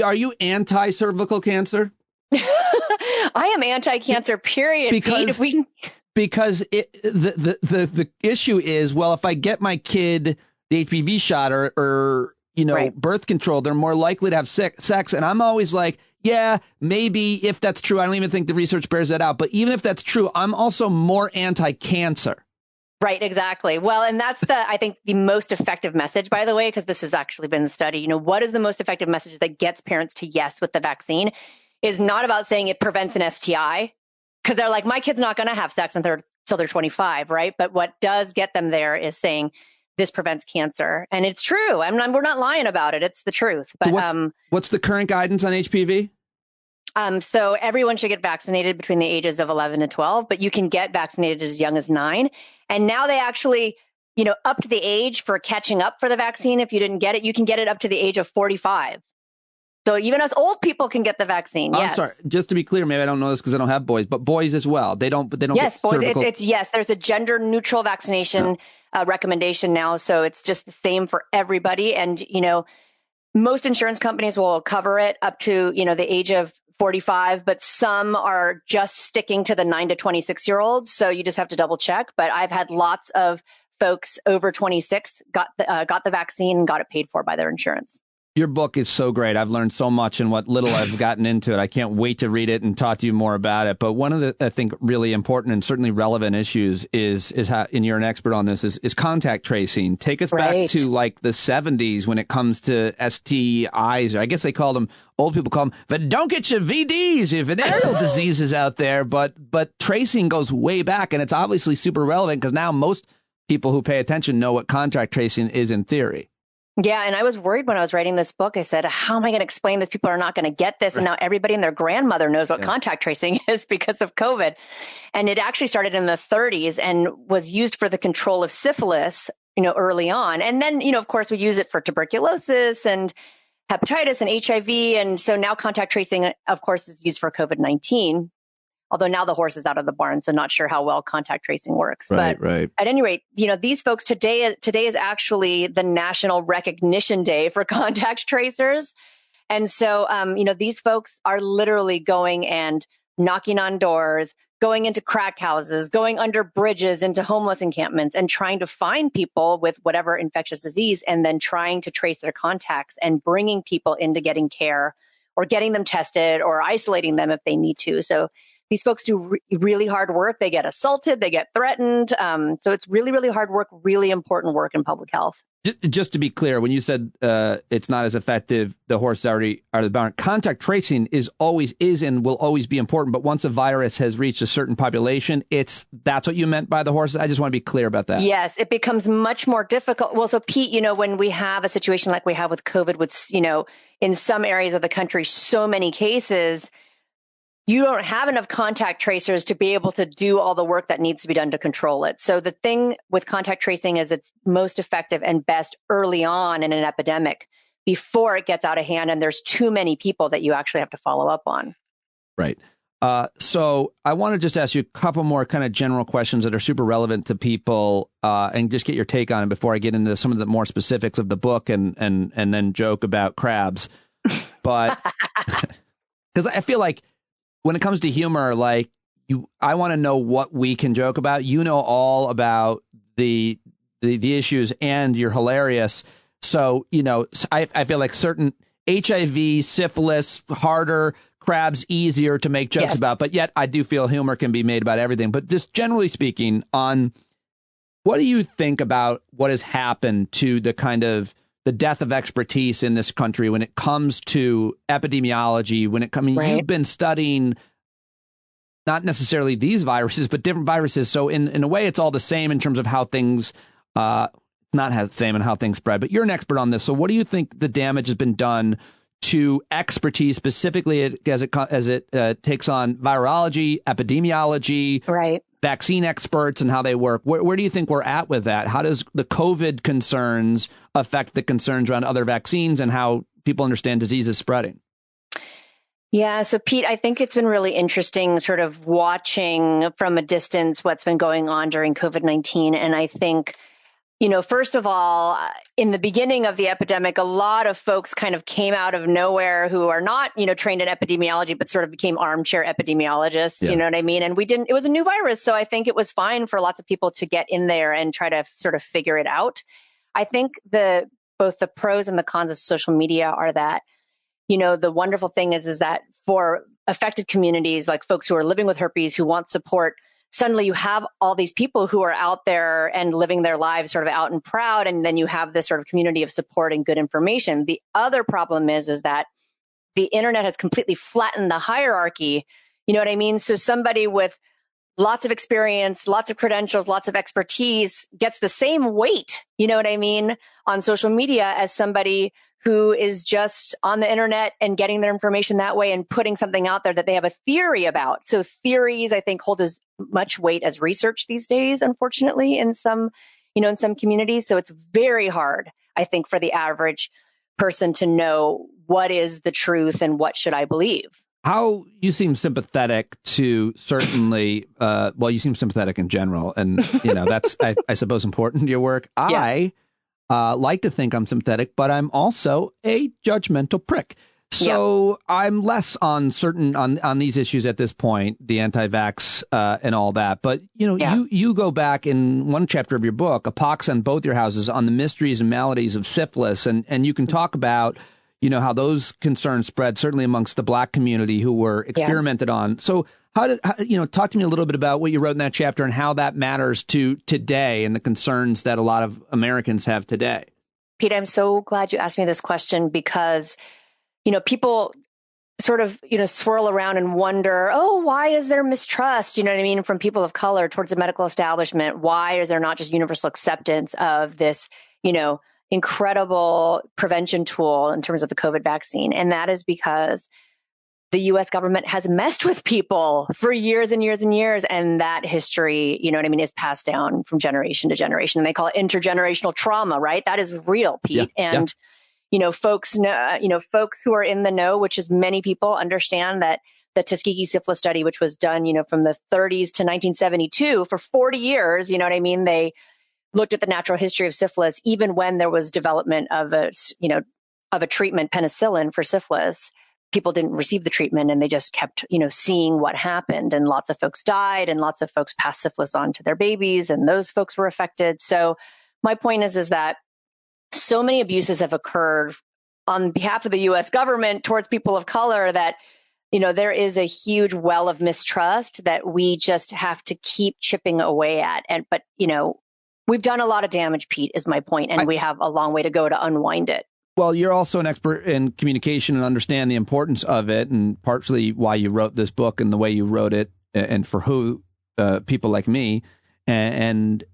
are you anti-cervical cancer? I am anti-cancer, period. Because the issue is, well, if I get my kid the HPV shot or birth control, they're more likely to have sex. And I'm always like, yeah, maybe if that's true. I don't even think the research bears that out. But even if that's true, I'm also more anti-cancer. Right, exactly. Well, and that's I think the most effective message, by the way, because this has actually been studied. What is the most effective message that gets parents to yes with the vaccine is not about saying it prevents an STI. Because they're like, my kid's not going to have sex until they're 25, right? But what does get them there is saying this prevents cancer. And it's true. We're not lying about it. It's the truth. But so what's the current guidance on HPV? So everyone should get vaccinated between the ages of 11 and 12, but you can get vaccinated as young as 9. And now they actually, up to the age for catching up for the vaccine, if you didn't get it, you can get it up to the age of 45. So even us old people can get the vaccine. Yes. I'm sorry. Just to be clear, maybe I don't know this because I don't have boys, but boys as well. They don't. Yes, get boys. cervical. Yes. There's a gender neutral vaccination recommendation now, so it's just the same for everybody. And most insurance companies will cover it up to the age of 45, but some are just sticking to the 9 to 26-year-olds. So you just have to double check. But I've had lots of folks over 26 got the vaccine and got it paid for by their insurance. Your book is so great. I've learned so much in what little I've gotten into it. I can't wait to read it and talk to you more about it. But one of the, I think, really important and certainly relevant issues is how, and you're an expert on this, is contact tracing. Take us back to like the 70s when it comes to STIs. I guess they called them, old people call them, but don't get your VDs, your venereal diseases out there. But tracing goes way back, and it's obviously super relevant because now most people who pay attention know what contact tracing is in theory. Yeah. And I was worried when I was writing this book. I said, how am I going to explain this? People are not going to get this. And now everybody and their grandmother knows what contact tracing is because of COVID. And it actually started in the 30s and was used for the control of syphilis, early on. And then, of course, we use it for tuberculosis and hepatitis and HIV. And so now contact tracing, of course, is used for COVID-19. Although now the horse is out of the barn, so not sure how well contact tracing works. But at any rate, these folks today is actually the National Recognition Day for contact tracers. And so, these folks are literally going and knocking on doors, going into crack houses, going under bridges into homeless encampments and trying to find people with whatever infectious disease and then trying to trace their contacts and bringing people into getting care or getting them tested or isolating them if they need to. So these folks do really hard work. They get assaulted, they get threatened. So it's really, really hard work, really important work in public health. Just to be clear, when you said it's not as effective, the horse already out of the barn. Contact tracing is and will always be important. But once a virus has reached a certain population, that's what you meant by the horses. I just want to be clear about that. Yes, it becomes much more difficult. Well, so Pete, when we have a situation like we have with COVID, with in some areas of the country, so many cases, you don't have enough contact tracers to be able to do all the work that needs to be done to control it. So the thing with contact tracing is it's most effective and best early on in an epidemic before it gets out of hand and there's too many people that you actually have to follow up on. Right. So I want to just ask you a couple more kind of general questions that are super relevant to people and just get your take on it before I get into some of the more specifics of the book and then joke about crabs. but because I feel like when it comes to humor, like I want to know what we can joke about. You know all about the issues, and you're hilarious. So, I feel like certain HIV, syphilis, harder, crabs easier to make jokes about, but yet I do feel humor can be made about everything. But just generally speaking, on what do you think about what has happened to the kind of the death of expertise in this country when it comes to epidemiology? You've been studying not necessarily these viruses, but different viruses. So in a way, it's all the same in terms of how things not the same in how things spread. But you're an expert on this. So what do you think the damage has been done to expertise, specifically as it takes on virology, epidemiology, vaccine experts, and how they work? Where do you think we're at with that? How does the COVID concerns affect the concerns around other vaccines and how people understand diseases spreading? Yeah. So, Pete, I think it's been really interesting sort of watching from a distance what's been going on during COVID-19. And I think, first of all, in the beginning of the epidemic, a lot of folks kind of came out of nowhere who are not, trained in epidemiology, but sort of became armchair epidemiologists. You know what I mean? And it was a new virus. So I think it was fine for lots of people to get in there and try to sort of figure it out. I think both the pros and the cons of social media are that, the wonderful thing is that for affected communities, like folks who are living with herpes, who want support, suddenly you have all these people who are out there and living their lives sort of out and proud. And then you have this sort of community of support and good information. The other problem is that the internet has completely flattened the hierarchy. You know what I mean? So somebody with lots of experience, lots of credentials, lots of expertise gets the same weight, you know what I mean, on social media as somebody who is just on the internet and getting their information that way and putting something out there that they have a theory about. So theories, I think, hold as much weight as research these days, unfortunately, in some communities. So it's very hard, I think, for the average person to know what is the truth and what should I believe. How you seem sympathetic to certainly, you seem sympathetic in general. And, that's, I suppose, important to your work. I like to think I'm sympathetic, but I'm also a judgmental prick. So I'm less on these issues at this point, the anti-vax and all that. But, you go back in one chapter of your book, A Pox on Both Your Houses, on the mysteries and maladies of syphilis. And you can talk about, how those concerns spread, certainly amongst the Black community who were experimented on. So talk to me a little bit about what you wrote in that chapter and how that matters to today and the concerns that a lot of Americans have today. Pete, I'm so glad you asked me this question because, people sort of, swirl around and wonder, why is there mistrust, from people of color towards the medical establishment? Why is there not just universal acceptance of this, incredible prevention tool in terms of the COVID vaccine? And that is because the U.S. government has messed with people for years and years and years. And that history, is passed down from generation to generation. And they call it intergenerational trauma, right? That is real, Pete. Folks who are in the know, which is many people, understand that the Tuskegee syphilis study, which was done, from the 30s to 1972 for 40 years, they looked at the natural history of syphilis, even when there was development of a treatment, penicillin for syphilis. People didn't receive the treatment and they just kept, seeing what happened. And lots of folks died and lots of folks passed syphilis on to their babies and those folks were affected. So my point is that so many abuses have occurred on behalf of the U.S. government towards people of color that, there is a huge well of mistrust that we just have to keep chipping away at. But we've done a lot of damage, Pete, is my point, and we have a long way to go to unwind it. Well, you're also an expert in communication and understand the importance of it, and partially why you wrote this book and the way you wrote it, and for who people like me. And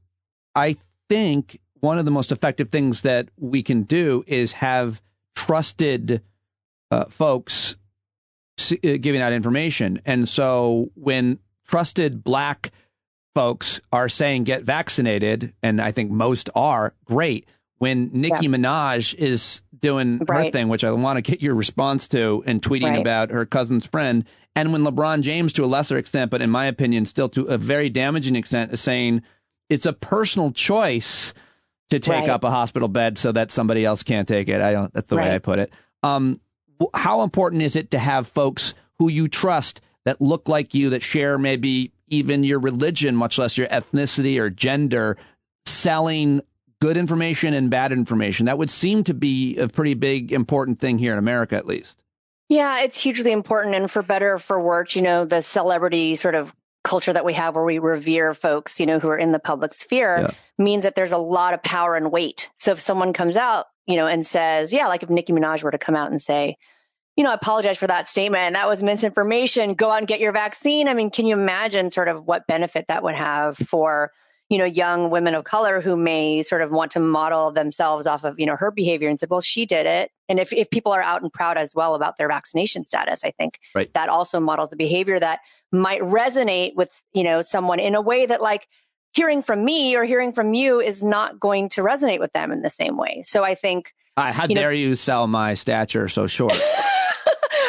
I think one of the most effective things that we can do is have trusted folks giving out information. And so when trusted Black folks are saying get vaccinated, and I think most are, great. When Nicki Minaj is doing her thing, which I want to get your response to, and tweeting about her cousin's friend, and when LeBron James, to a lesser extent, but in my opinion, still to a very damaging extent, is saying it's a personal choice to take up a hospital bed so that somebody else can't take it. That's the way I put it. how important is it to have folks who you trust that look like you, that share maybe even your religion, much less your ethnicity or gender, selling good information and bad information? That would seem to be a pretty big, important thing here in America, at least. Yeah, it's hugely important. And for better or for worse, the celebrity sort of culture that we have where we revere folks, who are in the public sphere means that there's a lot of power and weight. So if someone comes out, and says, like if Nicki Minaj were to come out and say, I apologize for that statement, that was misinformation, go out and get your vaccine. I mean, can you imagine sort of what benefit that would have for, young women of color who may sort of want to model themselves off of, her behavior and say, well, she did it. And if people are out and proud as well about their vaccination status, I think that also models the behavior that might resonate with, someone in a way that like hearing from me or hearing from you is not going to resonate with them in the same way. So I think, how dare you sell my stature so short?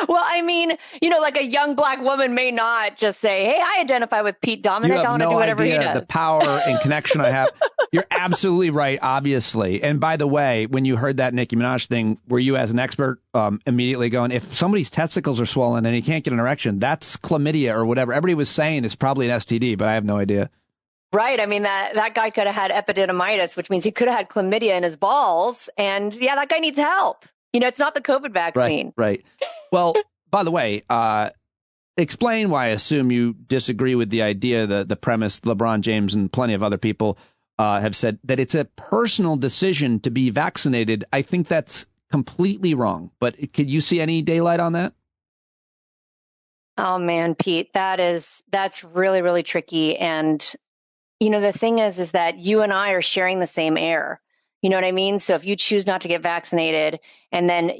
Well, I mean, like a young Black woman may not just say, hey, I identify with Pete Dominic. I want to do whatever he does. The power and connection I have. You're absolutely right, obviously. And by the way, when you heard that Nicki Minaj thing, were you as an expert immediately going, if somebody's testicles are swollen and he can't get an erection, that's chlamydia or whatever. Everybody was saying it's probably an STD, but I have no idea. Right. I mean, that guy could have had epididymitis, which means he could have had chlamydia in his balls. And that guy needs help. It's not the COVID vaccine. Right. Well, by the way, explain why I assume you disagree with the idea, the premise LeBron James and plenty of other people have said that it's a personal decision to be vaccinated. I think that's completely wrong. But could you see any daylight on that? Oh, man, Pete, that's really, really tricky. And, the thing is that you and I are sharing the same air. You know what I mean? So if you choose not to get vaccinated and then,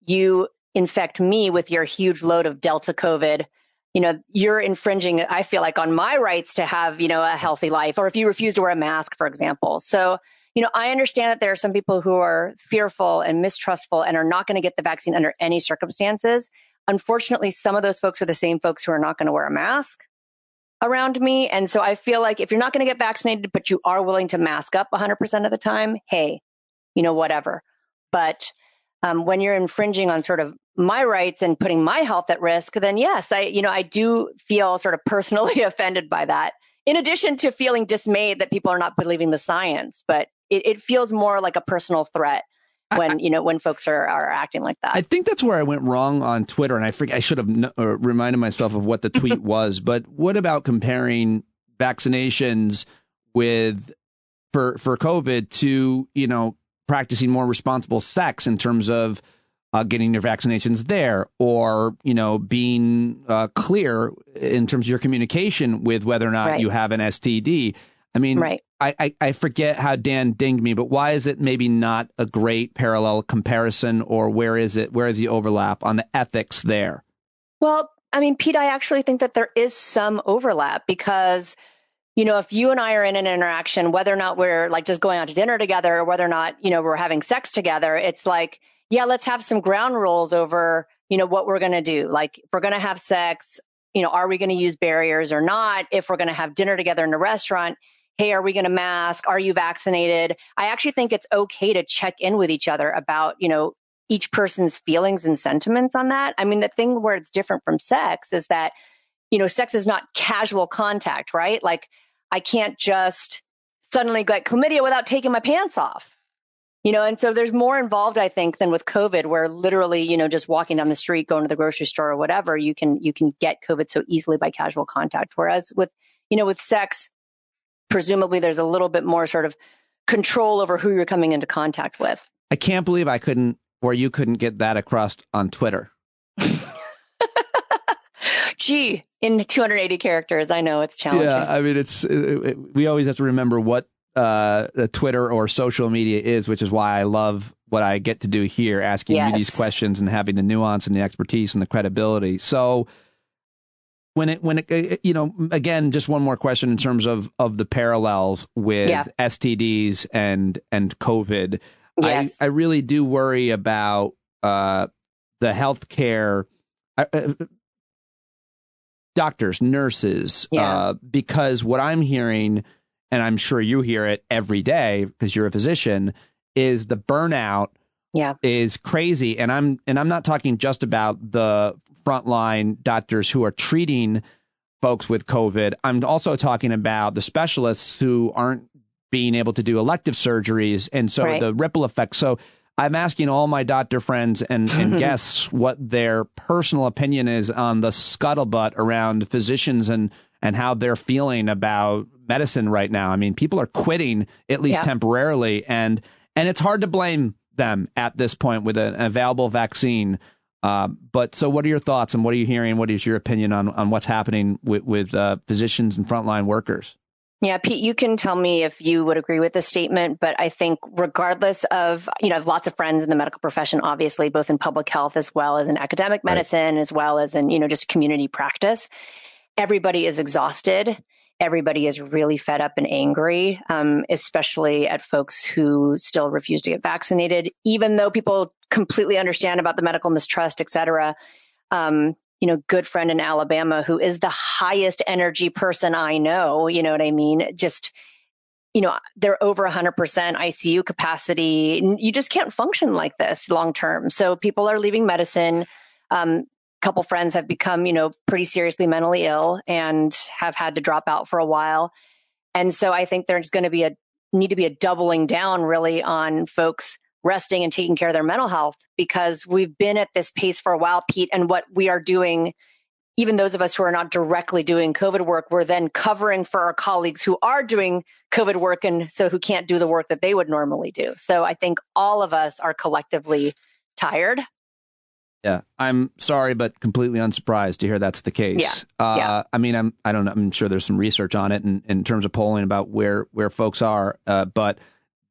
you infect me with your huge load of Delta COVID, you're infringing, I feel like, on my rights to have, a healthy life, or if you refuse to wear a mask, for example. So, I understand that there are some people who are fearful and mistrustful and are not going to get the vaccine under any circumstances. Unfortunately, some of those folks are the same folks who are not going to wear a mask around me. And so I feel like if you're not going to get vaccinated, but you are willing to mask up 100% of the time, hey, whatever. But when you're infringing on sort of my rights and putting my health at risk, then yes, I do feel sort of personally offended by that. In addition to feeling dismayed that people are not believing the science, but it feels more like a personal threat when folks are acting like that. I think that's where I went wrong on Twitter, and I should have reminded myself of what the tweet was. But what about comparing vaccinations for COVID to practicing more responsible sex in terms of getting your vaccinations there, or being clear in terms of your communication with whether or not you have an STD? I mean, I forget how Dan dinged me, but why is it maybe not a great parallel comparison, or where is the overlap on the ethics there? Well, I mean, Pete, I actually think that there is some overlap because, if you and I are in an interaction, whether or not we're like just going out to dinner together or whether or not, we're having sex together, it's like, yeah, let's have some ground rules over, what we're going to do. Like if we're going to have sex, are we going to use barriers or not? If we're going to have dinner together in a restaurant, hey, are we going to mask? Are you vaccinated? I actually think it's okay to check in with each other about, each person's feelings and sentiments on that. I mean, the thing where it's different from sex is that, sex is not casual contact, right? Like I can't just suddenly get chlamydia without taking my pants off, and so there's more involved, I think, than with COVID, where literally, just walking down the street, going to the grocery store or whatever, you can get COVID so easily by casual contact. Whereas with sex, presumably there's a little bit more sort of control over who you're coming into contact with. I can't believe you couldn't get that across on Twitter. Gee, in 280 characters, I know it's challenging. Yeah, I mean, we always have to remember what Twitter or social media is, which is why I love what I get to do here, asking you these questions and having the nuance and the expertise and the credibility. So when it again, just one more question in terms of the parallels with STDs and COVID. Yes. I really do worry about the healthcare doctors, nurses, because what I'm hearing, and I'm sure you hear it every day because you're a physician, is the burnout is crazy. And I'm not talking just about the frontline doctors who are treating folks with COVID. I'm also talking about the specialists who aren't being able to do elective surgeries. And so the ripple effect. So I'm asking all my doctor friends and guests what their personal opinion is on the scuttlebutt around physicians and how they're feeling about medicine right now. I mean, people are quitting, at least temporarily, and it's hard to blame them at this point with an available vaccine. But so what are your thoughts and what are you hearing? What is your opinion on what's happening with physicians and frontline workers? Yeah, Pete, you can tell me if you would agree with this statement, but I think regardless of, I have lots of friends in the medical profession, obviously, both in public health as well as in academic medicine, as well as in, just community practice. Everybody is exhausted. Everybody is really fed up and angry, especially at folks who still refuse to get vaccinated, even though people completely understand about the medical mistrust, et cetera. Good friend in Alabama who is the highest energy person I know, you know what I mean? Just, they're over 100% ICU capacity. You just can't function like this long term. So people are leaving medicine. Couple friends have become, pretty seriously mentally ill and have had to drop out for a while. And so I think there's going to need to be a doubling down really on folks resting and taking care of their mental health, because we've been at this pace for a while, Pete, and what we are doing, even those of us who are not directly doing COVID work, we're then covering for our colleagues who are doing COVID work and so who can't do the work that they would normally do. So I think all of us are collectively tired. Yeah, I'm sorry, but completely unsurprised to hear that's the case. I mean, I don't know. I'm sure there's some research on it in terms of polling about where folks are, but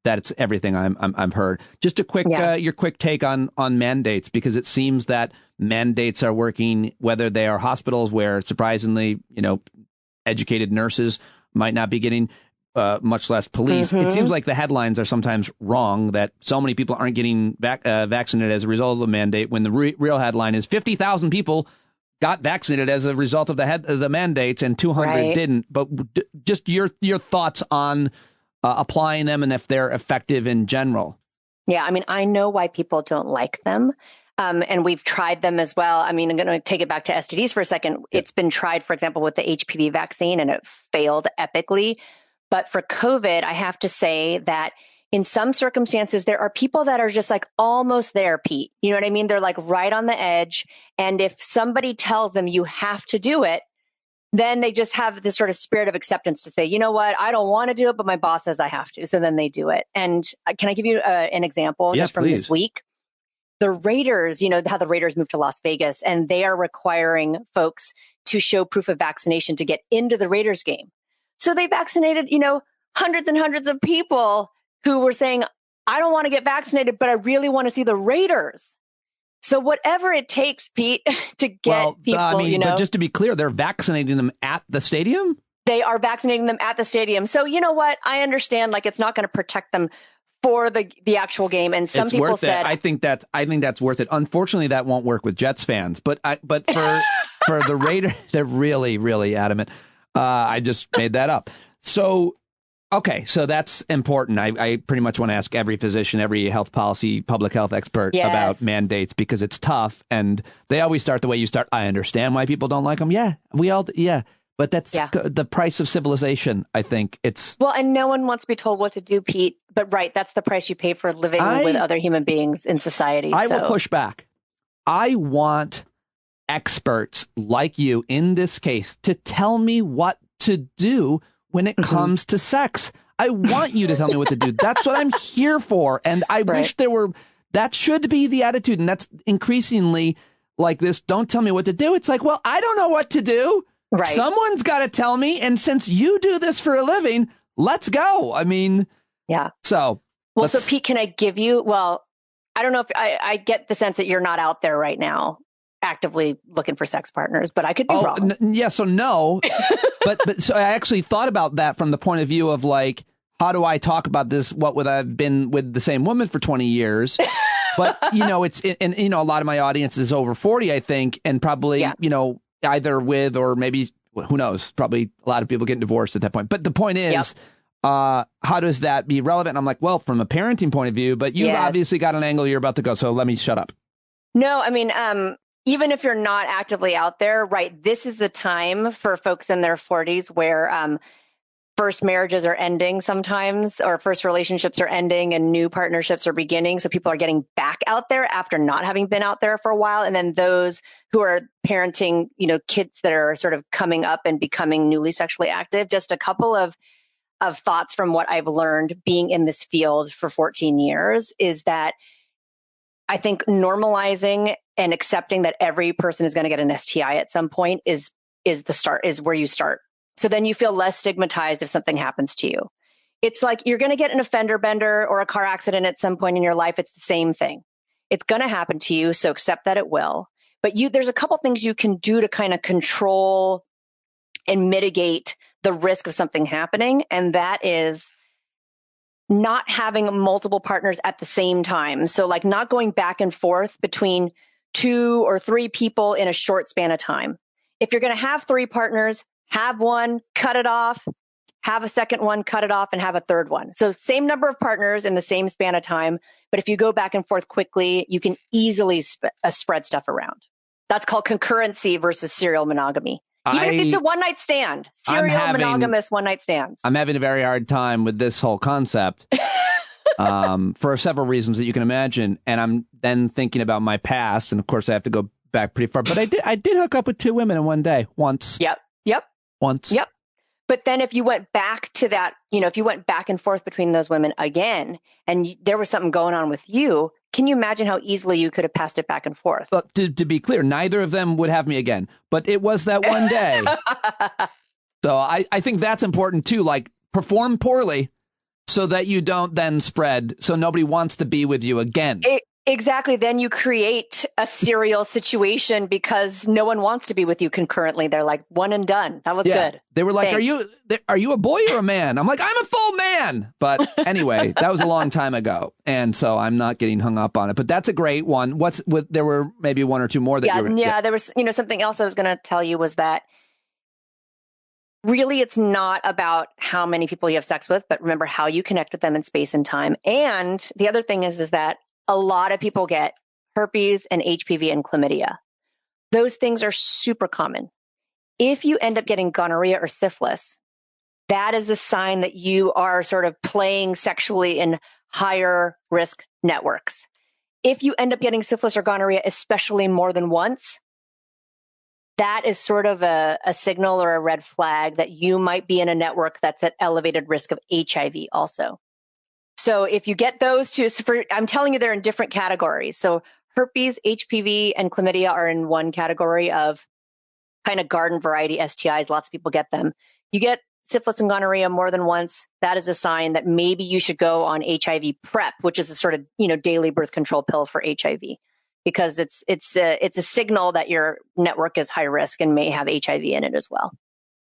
that's everything I've heard. Just a quick your quick take on mandates, because it seems that mandates are working, whether they are hospitals where surprisingly, educated nurses might not be getting much less police. It seems like the headlines are sometimes wrong, that so many people aren't getting vaccinated as a result of the mandate, when the real headline is 50,000 people got vaccinated as a result of the mandates and 200 didn't. But just your thoughts on applying them and if they're effective in general. Yeah, I mean, I know why people don't like them. And we've tried them as well. I mean, I'm going to take it back to STDs for a second. It's been tried, for example, with the HPV vaccine, and it failed epically. But for COVID, I have to say that in some circumstances, there are people that are just like almost there, Pete. You know what I mean? They're like right on the edge. And if somebody tells them you have to do it, then they just have this sort of spirit of acceptance to say, you know what, I don't want to do it, but my boss says I have to. So then they do it. And can I give you an example just from this week? The Raiders, how the Raiders moved to Las Vegas, and they are requiring folks to show proof of vaccination to get into the Raiders game. So they vaccinated, hundreds and hundreds of people who were saying, I don't want to get vaccinated, but I really want to see the Raiders. So whatever it takes, Pete, to get people, But just to be clear, they're vaccinating them at the stadium? They are vaccinating them at the stadium. So you know what? I understand, like, it's not going to protect them for the actual game. And some people said, I think that's worth it. Unfortunately, that won't work with Jets fans. But for the Raiders, they're really, really adamant. I just made that up. So, okay, so that's important. I pretty much want to ask every physician, every health policy, public health expert about mandates, because it's tough. And they always start the way you start. I understand why people don't like them. Yeah, we all, but that's the price of civilization. I think it's. Well, and no one wants to be told what to do, Pete. But that's the price you pay for living with other human beings in society. I will push back. I want experts like you in this case to tell me what to do when it comes to sex. I want you to tell me what to do. That's what I'm here for. And I wish that should be the attitude. And that's increasingly like this. Don't tell me what to do. It's like, well, I don't know what to do. Right. Someone's got to tell me. And since you do this for a living, let's go. I mean, so. Well, so Pete, can I give you, I don't know if I get the sense that you're not out there right now actively looking for sex partners, but I could be wrong. So no, but so I actually thought about that from the point of view of like, how do I talk about this? What would I've been with the same woman for 20 years? But it's, and a lot of my audience is over 40, I think. And probably, either with, or maybe, who knows, probably a lot of people getting divorced at that point. But the point is, how does that be relevant? And I'm like, well, from a parenting point of view, but you've obviously got an angle you're about to go. So let me shut up. No, I mean, even if you're not actively out there, right, this is the time for folks in their 40s where first marriages are ending sometimes, or first relationships are ending and new partnerships are beginning. So people are getting back out there after not having been out there for a while. And then those who are parenting, kids that are sort of coming up and becoming newly sexually active. Just a couple of thoughts from what I've learned being in this field for 14 years is that I think normalizing and accepting that every person is going to get an STI at some point is where you start. So then you feel less stigmatized if something happens to you. It's like you're going to get an offender bender or a car accident at some point in your life. It's the same thing. It's going to happen to you. So accept that it will. But there's a couple things you can do to kind of control and mitigate the risk of something happening. And that is not having multiple partners at the same time. So like not going back and forth between 2 or 3 people in a short span of time. If you're going to have 3 partners, have one, cut it off, have a second one, cut it off, and have a third one. So same number of partners in the same span of time. But if you go back and forth quickly, you can easily spread stuff around. That's called concurrency versus serial monogamy. Even if it's a one-night stand, monogamous one-night stands. I'm having a very hard time with this whole concept for several reasons that you can imagine. And I'm then thinking about my past. And of course, I have to go back pretty far. But I did hook up with 2 women in one day once. Yep. Once. Yep. But then if you went back to that, if you went back and forth between those women again, and there was something going on with you, can you imagine how easily you could have passed it back and forth? But to be clear, neither of them would have me again. But it was that one day. So I think that's important too. Like perform poorly so that you don't then spread. So nobody wants to be with you again. Exactly. Then you create a serial situation because no one wants to be with you concurrently. They're like, one and done. That was good. They were like, Thanks. are you a boy or a man? I'm like, I'm a full man. But anyway, that was a long time ago. And so I'm not getting hung up on it. But that's a great one. There were maybe 1 or 2 more that you were. Yeah, there was, something else I was going to tell you was that really it's not about how many people you have sex with, but remember how you connect with them in space and time. And the other thing is that a lot of people get herpes and HPV and chlamydia. Those things are super common. If you end up getting gonorrhea or syphilis, that is a sign that you are sort of playing sexually in higher risk networks. If you end up getting syphilis or gonorrhea, especially more than once, that is sort of a signal or a red flag that you might be in a network that's at elevated risk of HIV also. So if you get those 2, I'm telling you, they're in different categories. So herpes, HPV, and chlamydia are in one category of kind of garden variety STIs. Lots of people get them. You get syphilis and gonorrhea more than once. That is a sign that maybe you should go on HIV PrEP, which is a sort of, daily birth control pill for HIV, because it's a signal that your network is high risk and may have HIV in it as well.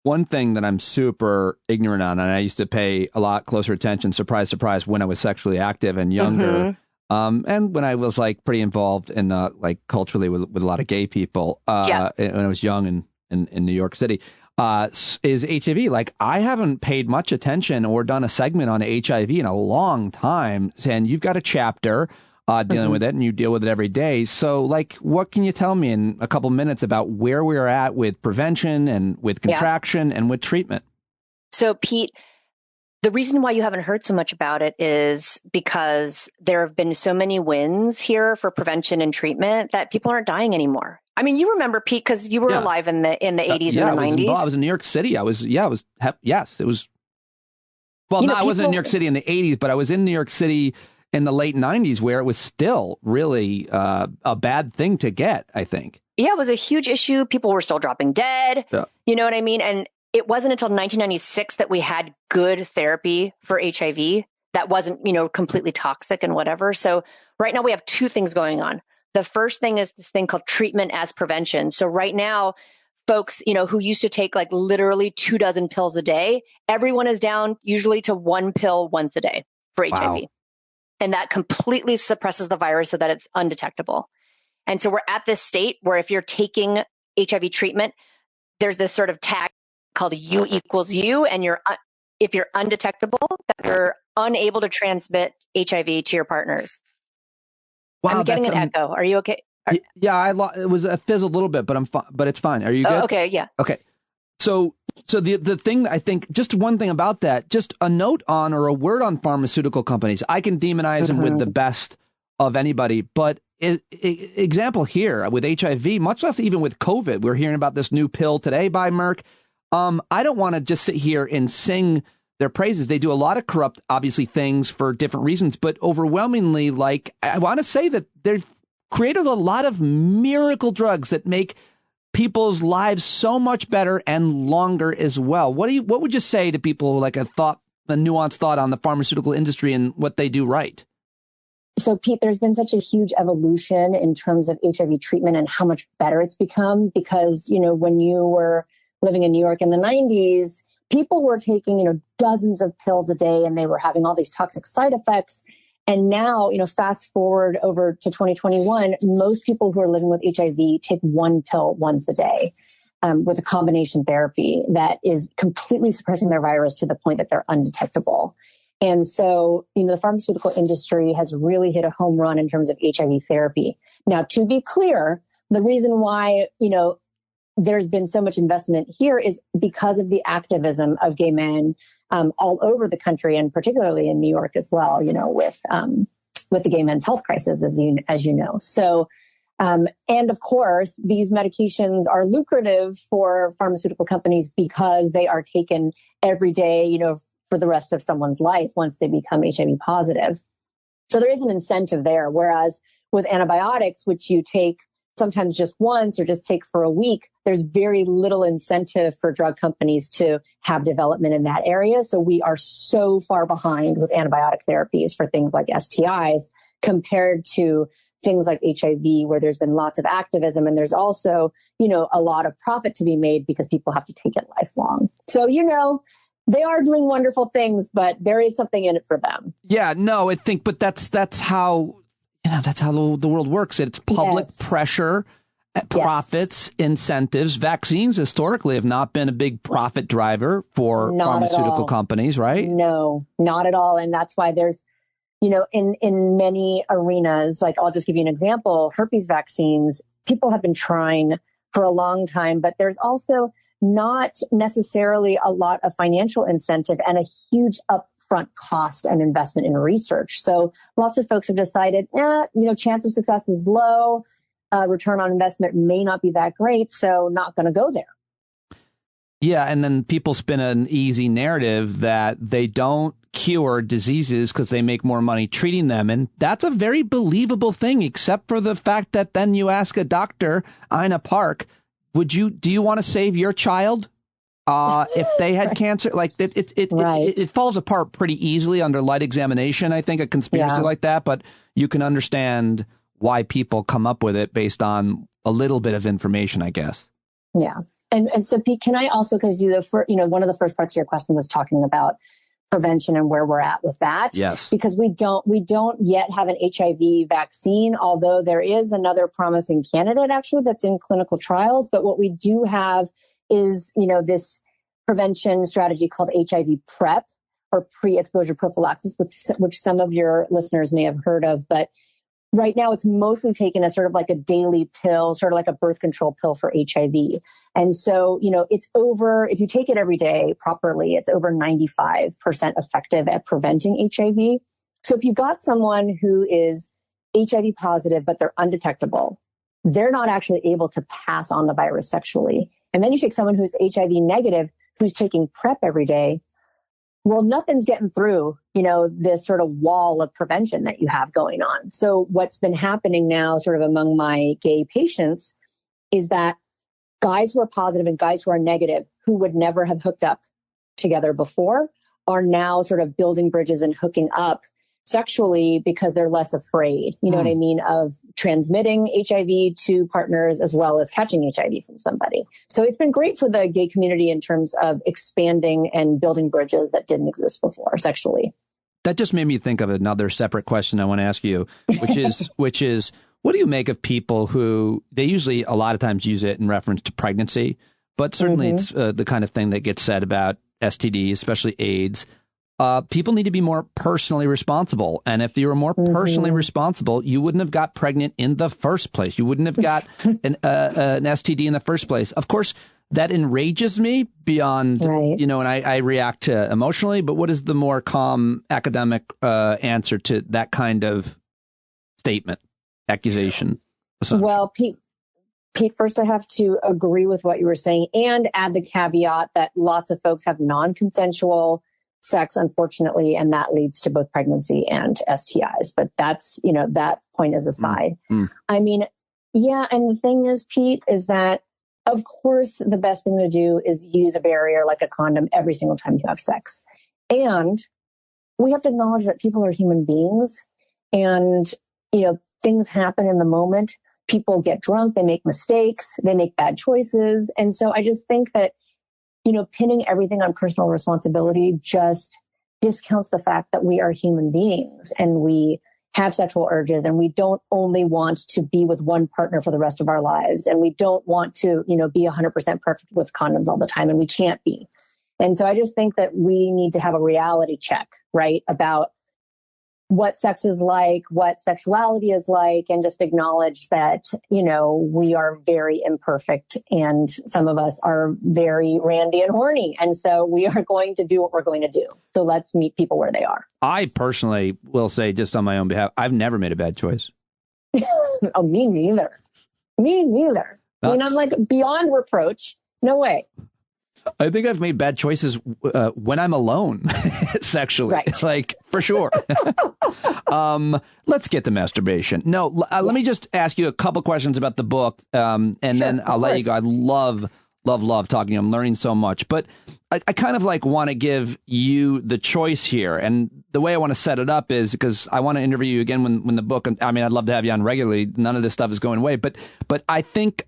One thing that I'm super ignorant on, and I used to pay a lot closer attention, surprise, surprise, when I was sexually active and younger, and when I was like pretty involved in like culturally with a lot of gay people when I was young in New York City, is HIV. Like I haven't paid much attention or done a segment on HIV in a long time, and you've got a chapter dealing with it, and you deal with it every day. So, like, what can you tell me in a couple minutes about where we're at with prevention and with contraction and with treatment? So, Pete, the reason why you haven't heard so much about it is because there have been so many wins here for prevention and treatment that people aren't dying anymore. I mean, you remember, Pete, because you were alive in the 80s and the 90s. I was in New York City. It was. Well, no, I wasn't in New York City in the 80s, but I was in New York City in the late 90s, where it was still really a bad thing to get, I think. Yeah, it was a huge issue. People were still dropping dead. Yeah. You know what I mean? And it wasn't until 1996 that we had good therapy for HIV that wasn't, completely toxic and whatever. So right now we have 2 things going on. The first thing is this thing called treatment as prevention. So right now, folks, who used to take like literally 24 pills a day, everyone is down usually to 1 pill once a day for HIV. And that completely suppresses the virus so that it's undetectable. And so we're at this state where if you're taking HIV treatment, there's this sort of tag called U equals U, and you're if you're undetectable, that you're unable to transmit HIV to your partners. Wow, I'm getting an echo. Are you okay? Yeah, it was a fizzled a little bit, but it's fine. Are you good? Oh, okay, yeah. Okay. So the thing, I think, just one thing about that, just a note on or a word on pharmaceutical companies. I can demonize them with the best of anybody, but example here with HIV, much less even with COVID, we're hearing about this new pill today by Merck. I don't want to just sit here and sing their praises. They do a lot of corrupt, obviously, things for different reasons, but overwhelmingly, like, I want to say that they've created a lot of miracle drugs that make people's lives so much better and longer as well. What would you say to people, like a nuanced thought on the pharmaceutical industry and what they do right? So, Pete, there's been such a huge evolution in terms of HIV treatment and how much better it's become because, when you were living in New York in the 90s, people were taking, dozens of pills a day and they were having all these toxic side effects. And now, fast forward over to 2021, most people who are living with HIV take one pill once a day with a combination therapy that is completely suppressing their virus to the point that they're undetectable. And so, the pharmaceutical industry has really hit a home run in terms of HIV therapy. Now, to be clear, the reason why, there's been so much investment here is because of the activism of gay men all over the country, and particularly in New York as well, with the gay men's health crisis, as you know. So, and of course, these medications are lucrative for pharmaceutical companies because they are taken every day, for the rest of someone's life once they become HIV positive. So there is an incentive there. Whereas with antibiotics, which you take sometimes just once or just take for a week, there's very little incentive for drug companies to have development in that area. So we are so far behind with antibiotic therapies for things like STIs compared to things like HIV, where there's been lots of activism. And there's also, a lot of profit to be made because people have to take it lifelong. So, they are doing wonderful things, but there is something in it for them. Yeah, no, but that's how the world works. It's public pressure, profits, incentives. Vaccines historically have not been a big profit driver for pharmaceutical companies, right? No, not at all. And that's why there's, in many arenas, like I'll just give you an example, herpes vaccines, people have been trying for a long time, but there's also not necessarily a lot of financial incentive and a huge upfront cost and investment in research. So lots of folks have decided, chance of success is low. Return on investment may not be that great. So not going to go there. Yeah. And then people spin an easy narrative that they don't cure diseases because they make more money treating them. And that's a very believable thing, except for the fact that then you ask a doctor, Ina Park, do you want to save your child if they had cancer? Like it falls apart pretty easily under light examination. I think a conspiracy like that, but you can understand why people come up with it based on a little bit of information, I guess. Yeah. And so Pete, can I also, because one of the first parts of your question was talking about prevention and where we're at with that. Yes. Because we don't yet have an HIV vaccine, although there is another promising candidate actually that's in clinical trials. But what we do have is, this prevention strategy called HIV PrEP, or pre-exposure prophylaxis, which some of your listeners may have heard of. But right now it's mostly taken as sort of like a daily pill, sort of like a birth control pill for HIV. And so, it's if you take it every day properly, it's over 95% effective at preventing HIV. So if you got someone who is HIV positive, but they're undetectable, they're not actually able to pass on the virus sexually. And then you take someone who's HIV negative, who's taking PrEP every day. Well, nothing's getting through, this sort of wall of prevention that you have going on. So what's been happening now sort of among my gay patients is that guys who are positive and guys who are negative, who would never have hooked up together before, are now sort of building bridges and hooking up sexually because they're less afraid, what I mean, of transmitting HIV to partners as well as catching HIV from somebody. So it's been great for the gay community in terms of expanding and building bridges that didn't exist before sexually. That just made me think of another separate question I want to ask you, which is, what do you make of people who they usually a lot of times use it in reference to pregnancy, but certainly it's the kind of thing that gets said about STDs, especially AIDS, people need to be more personally responsible. And if you were more personally responsible, you wouldn't have got pregnant in the first place. You wouldn't have got an STD in the first place. Of course, that enrages me beyond, and I react emotionally. But what is the more calm academic answer to that kind of statement, accusation, assumption? Well, Pete, first I have to agree with what you were saying and add the caveat that lots of folks have non-consensual sex, unfortunately, and that leads to both pregnancy and STIs. But that's, that point is aside. I mean, yeah. And the thing is, Pete, is that, of course, the best thing to do is use a barrier like a condom every single time you have sex. And we have to acknowledge that people are human beings and, things happen in the moment. People get drunk, they make mistakes, they make bad choices. And so I just think that, pinning everything on personal responsibility just discounts the fact that we are human beings and we have sexual urges and we don't only want to be with one partner for the rest of our lives. And we don't want to, be 100% perfect with condoms all the time, and we can't be. And so I just think that we need to have a reality check, right, about what sex is like, what sexuality is like, and just acknowledge that, we are very imperfect and some of us are very randy and horny. And so we are going to do what we're going to do. So let's meet people where they are. I personally will say, just on my own behalf, I've never made a bad choice. Oh, me neither. Me neither. I mean, I'm like beyond reproach. No way. I think I've made bad choices when I'm alone sexually, like for sure. Let's get to masturbation. No, let me just ask you a couple questions about the book, and then I'll let you go. I love talking to you. I'm learning so much, but I kind of want to give you the choice here. And the way I want to set it up is because I want to interview you again when the book, I mean, I'd love to have you on regularly. None of this stuff is going away, but I think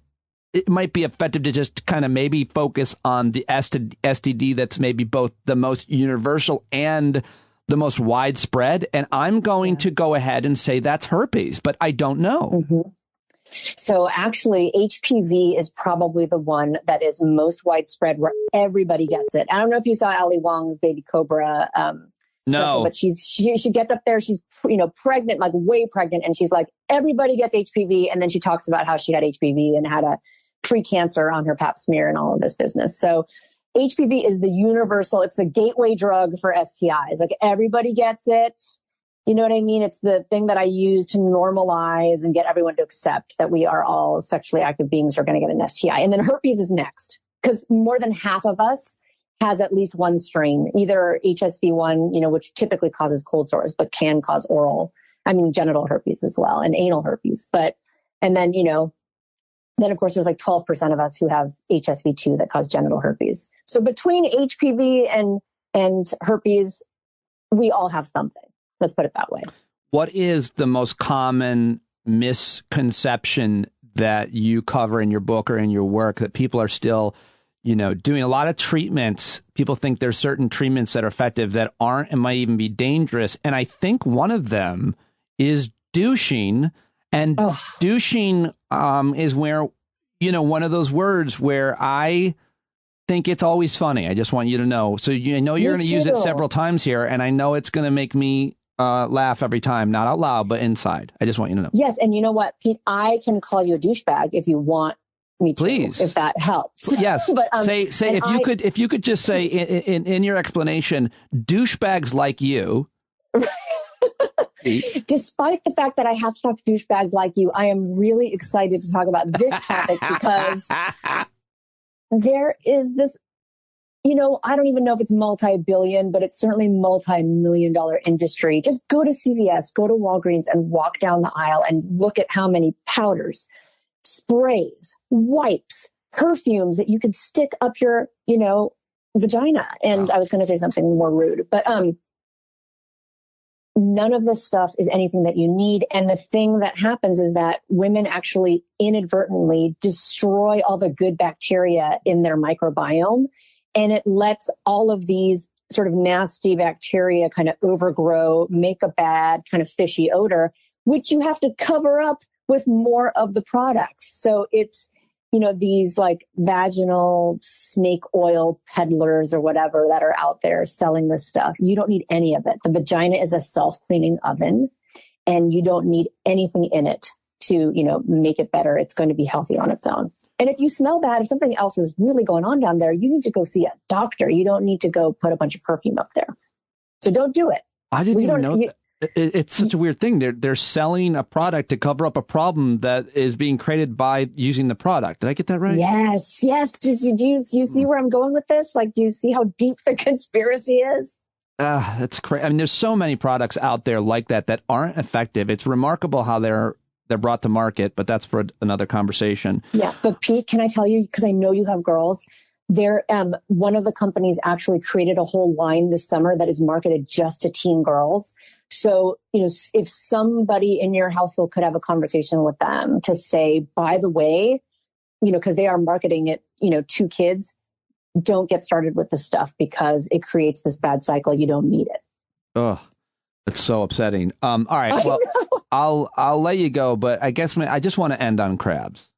it might be effective to just kind of maybe focus on the STD that's maybe both the most universal and the most widespread. And I'm going to go ahead and say that's herpes, but I don't know. So actually, HPV is probably the one that is most widespread where everybody gets it. I don't know if you saw Ali Wong's Baby Cobra special, but she gets up there, she's pregnant, like way pregnant, and she's like, everybody gets HPV. And then she talks about how she had HPV and had a pre-cancer on her pap smear and all of this business. So HPV is the universal, it's the gateway drug for STIs. Like everybody gets it. You know what I mean? It's the thing that I use to normalize and get everyone to accept that we are all sexually active beings who are going to get an STI. And then herpes is next because more than half of us has at least one strain, either HSV1, which typically causes cold sores, but can cause genital herpes as well, and anal herpes. And then, then of course there's like 12% of us who have HSV2 that cause genital herpes. So between HPV and herpes, we all have something. Let's put it that way. What is the most common misconception that you cover in your book or in your work that people are still, doing a lot of treatments? People think there's certain treatments that are effective that aren't and might even be dangerous. And I think one of them is douching. And douching is where, one of those words where I think it's always funny. I just want you to know. So I know you're going to use it several times here, and I know it's going to make me laugh every time, not out loud, but inside. I just want you to know. Yes, and you know what, Pete? I can call you a douchebag if you want me to. Please, if that helps. Yes. But say if you could just say in your explanation, douchebags like you. Despite the fact that I have to talk to douchebags like you, I am really excited to talk about this topic because there is this, I don't even know if it's multi-billion, but it's certainly multi-million-dollar industry. Just go to CVS, go to Walgreens and walk down the aisle and look at how many powders, sprays, wipes, perfumes that you could stick up your, vagina. And I was going to say something more rude, but none of this stuff is anything that you need. And the thing that happens is that women actually inadvertently destroy all the good bacteria in their microbiome. And it lets all of these sort of nasty bacteria kind of overgrow, make a bad kind of fishy odor, which you have to cover up with more of the products. So it's these like vaginal snake oil peddlers or whatever that are out there selling this stuff. You don't need any of it. The vagina is a self-cleaning oven, and you don't need anything in it to, make it better. It's going to be healthy on its own. And if you smell bad, if something else is really going on down there, you need to go see a doctor. You don't need to go put a bunch of perfume up there. So don't do it. I didn't even know that. It's such a weird thing. They're selling a product to cover up a problem that is being created by using the product. Did I get that right? Yes. Do you see where I'm going with this? Like, do you see how deep the conspiracy is? That's crazy. I mean, there's so many products out there like that aren't effective. It's remarkable how they're brought to market, but that's for another conversation. Yeah, but Pete, can I tell you, because I know you have girls, one of the companies actually created a whole line this summer that is marketed just to teen girls. So, if somebody in your household could have a conversation with them to say, by the way, because they are marketing it, to kids, don't get started with this stuff because it creates this bad cycle. You don't need it. Oh, it's so upsetting. All right. Well, I'll let you go, but I guess I just want to end on crabs.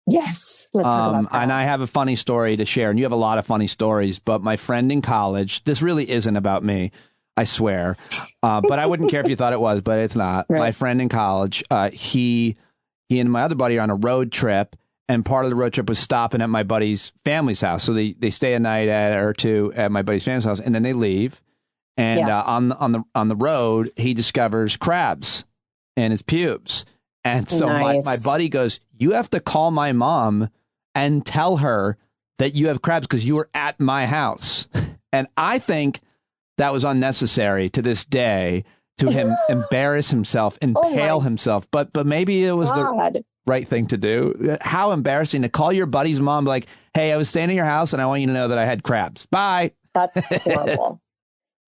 Yes. Let's talk about crabs. And I have a funny story to share, and you have a lot of funny stories, but my friend in college, this really isn't about me, I swear. But I wouldn't care if you thought it was, but it's not. Right. My friend in college, he and my other buddy are on a road trip, and part of the road trip was stopping at my buddy's family's house. So they stay a night or two at my buddy's family's house, and then they leave. And on the road, he discovers crabs in his pubes. And so my buddy goes, you have to call my mom and tell her that you have crabs because you were at my house. And I think that was unnecessary to this day to him embarrass himself, impale himself. But maybe it was the right thing to do. How embarrassing to call your buddy's mom like, hey, I was staying at your house and I want you to know that I had crabs. Bye. That's horrible.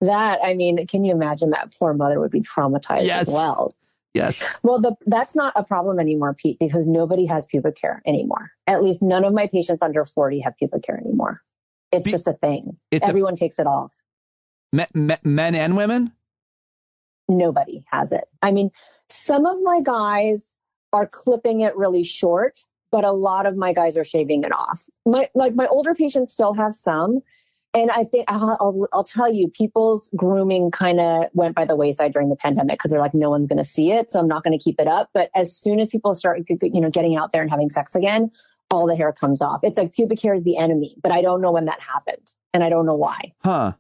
Can you imagine that poor mother would be traumatized as well? Yes. Well, that's not a problem anymore, Pete, because nobody has pubic hair anymore. At least none of my patients under 40 have pubic hair anymore. It's just a thing. Everyone takes it off. Men and women? Nobody has it. I mean, some of my guys are clipping it really short, but a lot of my guys are shaving it off. My older patients still have some. And I think I'll tell you, people's grooming kind of went by the wayside during the pandemic because they're like, no one's going to see it. So I'm not going to keep it up. But as soon as people start, getting out there and having sex again, all the hair comes off. It's like pubic hair is the enemy, but I don't know when that happened. And I don't know why. Huh.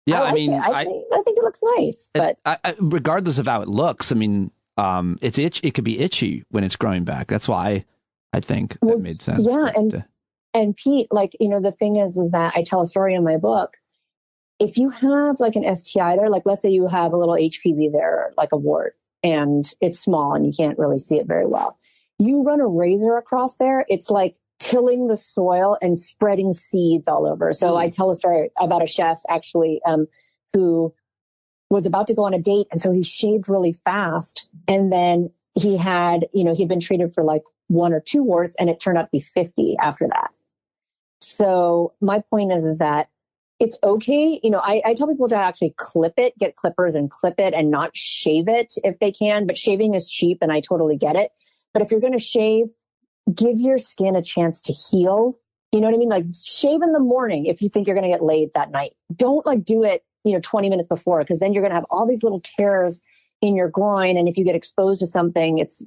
Yeah. I think it looks nice, but regardless of how it looks, it's itch. It could be itchy when it's growing back. That's why I think that made sense. Yeah. And Pete, the thing is that I tell a story in my book. If you have like an STI there, like let's say you have a little HPV there, like a wart, and it's small and you can't really see it very well. You run a razor across there, it's like tilling the soil and spreading seeds all over. So I tell a story about a chef actually who was about to go on a date. And so he shaved really fast. And then he had, he'd been treated for like 1 or 2 warts, and it turned out to be 50 after that. So my point is that it's okay. I tell people to actually clip it, get clippers and clip it and not shave it if they can. But shaving is cheap and I totally get it. But if you're going to shave, give your skin a chance to heal. You know what I mean? Like shave in the morning if you think you're going to get laid that night. Don't do it, 20 minutes before, because then you're going to have all these little tears in your groin. And if you get exposed to something, it's,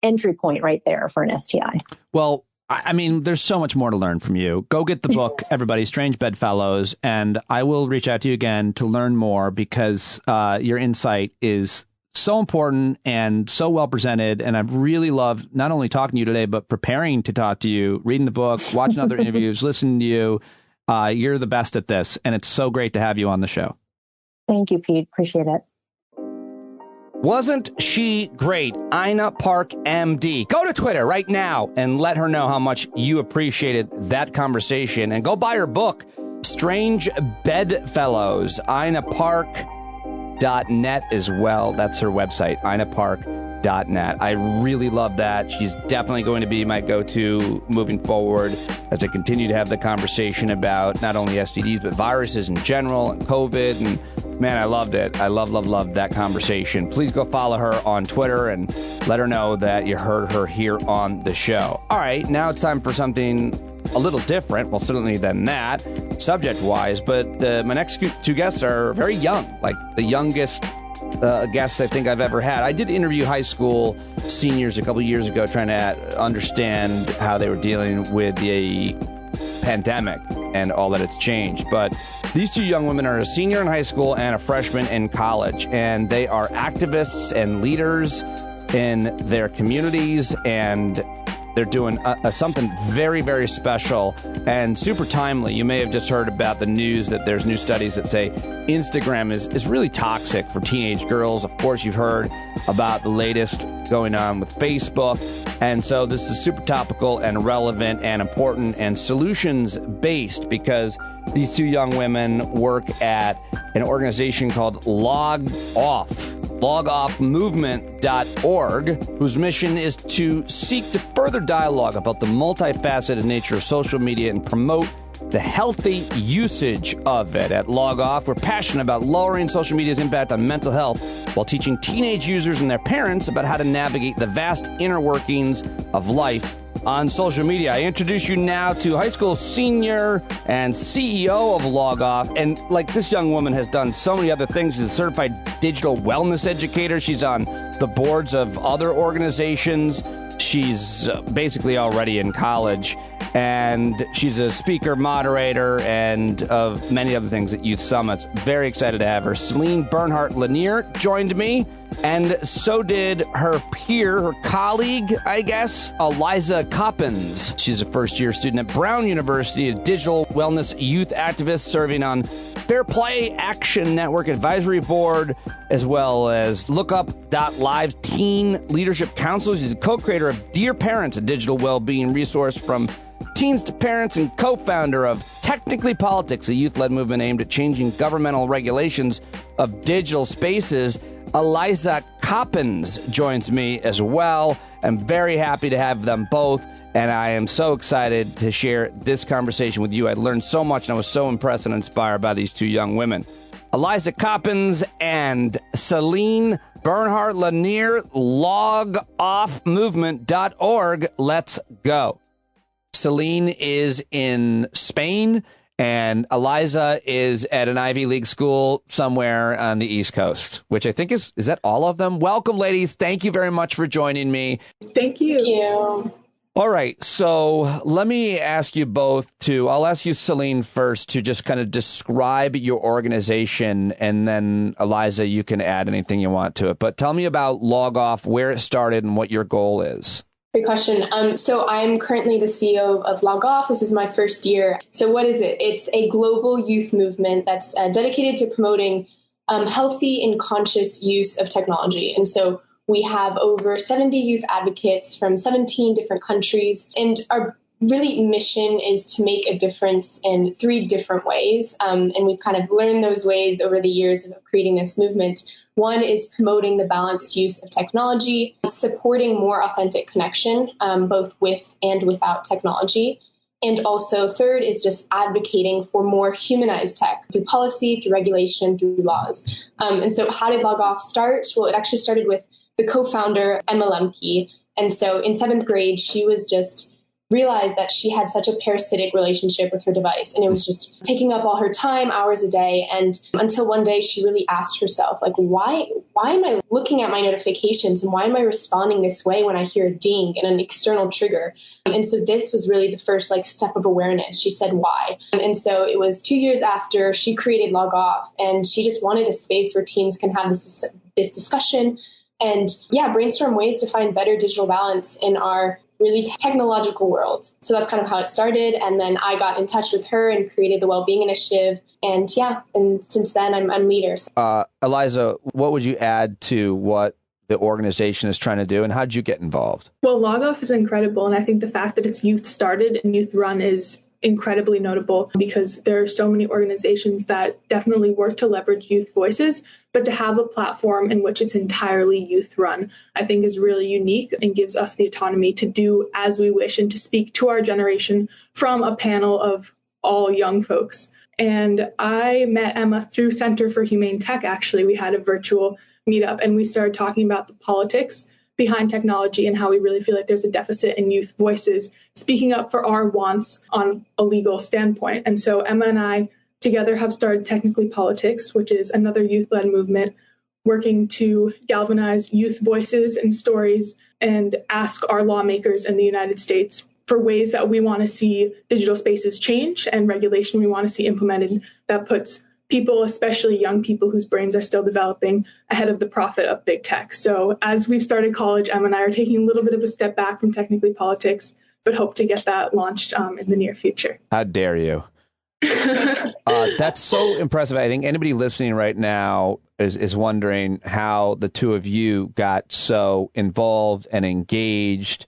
entry point right there for an STI. Well, there's so much more to learn from you. Go get the book, everybody, Strange Bedfellows, and I will reach out to you again to learn more because your insight is so important and so well presented. And I've really loved not only talking to you today, but preparing to talk to you, reading the book, watching other interviews, listening to you. You're the best at this, and it's so great to have you on the show. Thank you, Pete. Appreciate it. Wasn't she great? Ina Park, MD. Go to Twitter right now and let her know how much you appreciated that conversation. And go buy her book, Strange Bedfellows. InaPark.net as well. That's her website, InaPark.net. .net. I really love that. She's definitely going to be my go-to moving forward as I continue to have the conversation about not only STDs, but viruses in general and COVID. And man, I loved it. I love that conversation. Please go follow her on Twitter and let her know that you heard her here on the show. All right, now it's time for something a little different, well, certainly than that, subject-wise, but my next two guests are very young, like the youngest guests I think I've ever had. I did interview high school seniors a couple years ago trying to understand how they were dealing with the pandemic and all that it's changed. But these two young women are a senior in high school and a freshman in college, and they are activists and leaders in their communities, and they're doing something very, very special and super timely. You may have just heard about the news that there's new studies that say Instagram is really toxic for teenage girls. Of course, you've heard about the latest going on with Facebook. And so this is super topical and relevant and important and solutions-based because these two young women work at an organization called logoffmovement.org, whose mission is to seek to further dialogue about the multifaceted nature of social media and promote the healthy usage of it. At LogOff, we're passionate about lowering social media's impact on mental health while teaching teenage users and their parents about how to navigate the vast inner workings of life on social media. I introduce you now to high school senior and CEO of LogOff. And like, this young woman has done so many other things. She's a certified digital wellness educator. She's on the boards of other organizations. She's basically already in college. And she's a speaker, moderator, and of many other things at youth summits. Very excited to have her. Celine Bernhardt-Lanier joined me, and so did her peer, her colleague, I guess, Aliza Kopans. She's a first-year student at Brown University, a digital wellness youth activist serving on Fair Play Action Network Advisory Board, as well as LookUp.Live's Teen Leadership Council. She's a co-creator of Dear Parents, a digital well-being resource from teens to parents, and co-founder of Technically Politics, a youth-led movement aimed at changing governmental regulations of digital spaces. Aliza Kopans joins me as well. I'm very happy to have them both, and I am so excited to share this conversation with you. I learned so much, and I was so impressed and inspired by these two young women. Aliza Kopans and Celine Bernhardt-Lanier, logoffmovement.org. Let's go. Celine is in Spain, and Aliza is at an Ivy League school somewhere on the East Coast, which I think is that all of them? Welcome, ladies. Thank you very much for joining me. Thank you. Thank you. All right. So let me ask you both I'll ask you, Celine, first to just kind of describe your organization, and then Aliza, you can add anything you want to it. But tell me about LogOff, where it started, and what your goal is. Great question. So I'm currently the CEO of LogOff. This is my first year. So what is it? It's a global youth movement that's dedicated to promoting healthy and conscious use of technology. And so we have over 70 youth advocates from 17 different countries. And our really mission is to make a difference in 3 different ways. And we've kind of learned those ways over the years of creating this movement. One is promoting the balanced use of technology, supporting more authentic connection, both with and without technology. And also, third is just advocating for more humanized tech through policy, through regulation, through laws. And so how did LogOff start? Well, it actually started with the co-founder, Emma Lemke. And so in 7th grade, she was just realized that she had such a parasitic relationship with her device, and it was just taking up all her time, hours a day. And until one day she really asked herself, like, why am I looking at my notifications, and why am I responding this way when I hear a ding and an external trigger? And so this was really the first step of awareness. She said, why? And so it was 2 years after she created LogOff, and she just wanted a space where teens can have this discussion and brainstorm ways to find better digital balance in our really technological world. So that's kind of how it started. And then I got in touch with her and created the Wellbeing Initiative. And since then I'm leader. Aliza, what would you add to what the organization is trying to do, and how did you get involved? Well, LogOff is incredible. And I think the fact that it's youth started and youth run is incredibly notable because there are so many organizations that definitely work to leverage youth voices, but to have a platform in which it's entirely youth run, I think is really unique and gives us the autonomy to do as we wish and to speak to our generation from a panel of all young folks. And I met Emma through Center for Humane Tech, actually. We had a virtual meetup and we started talking about the politics behind technology and how we really feel like there's a deficit in youth voices speaking up for our wants on a legal standpoint. And so Emma and I together have started Technically Politics, which is another youth-led movement working to galvanize youth voices and stories and ask our lawmakers in the United States for ways that we want to see digital spaces change and regulation we want to see implemented that puts people, especially young people whose brains are still developing, ahead of the profit of big tech. So as we've started college, Emma and I are taking a little bit of a step back from Technically Politics, but hope to get that launched in the near future. How dare you? That's so impressive. I think anybody listening right now is wondering how the two of you got so involved and engaged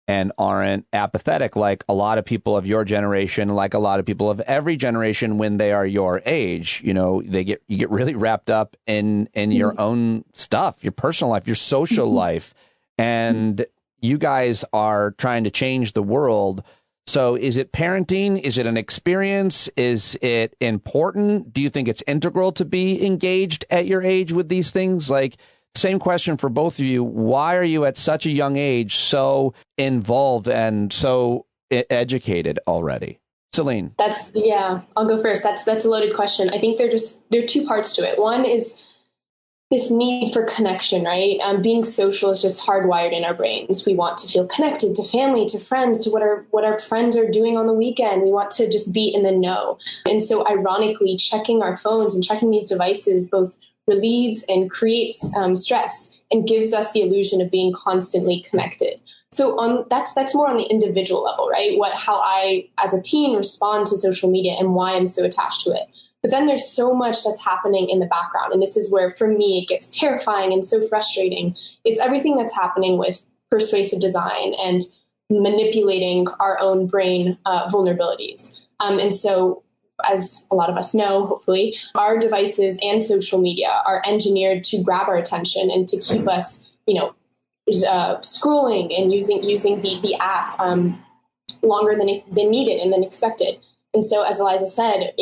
and aren't apathetic like a lot of people of your generation, like a lot of people of every generation when they are your age. You know, you get really wrapped up in your own stuff, your personal life, your social life, and you guys are trying to change the world. So is it parenting? Is it an experience? Is it important? Do you think it's integral to be engaged at your age with these things? Like, same question for both of you. Why are you at such a young age so involved and so educated already? Celine. I'll go first. That's a loaded question. I think there are two parts to it. One is this need for connection, right? Being social is just hardwired in our brains. We want to feel connected to family, to friends, to what our friends are doing on the weekend. We want to just be in the know. And so ironically, checking our phones and checking these devices both relieves and creates stress and gives us the illusion of being constantly connected. So that's more on the individual level, right? How I, as a teen, respond to social media and why I'm so attached to it. But then there's so much that's happening in the background. And this is where, for me, it gets terrifying and so frustrating. It's everything that's happening with persuasive design and manipulating our own brain vulnerabilities. And so, as a lot of us know, hopefully, our devices and social media are engineered to grab our attention and to keep us, scrolling and using the app longer than needed and than expected. And so, as Aliza said,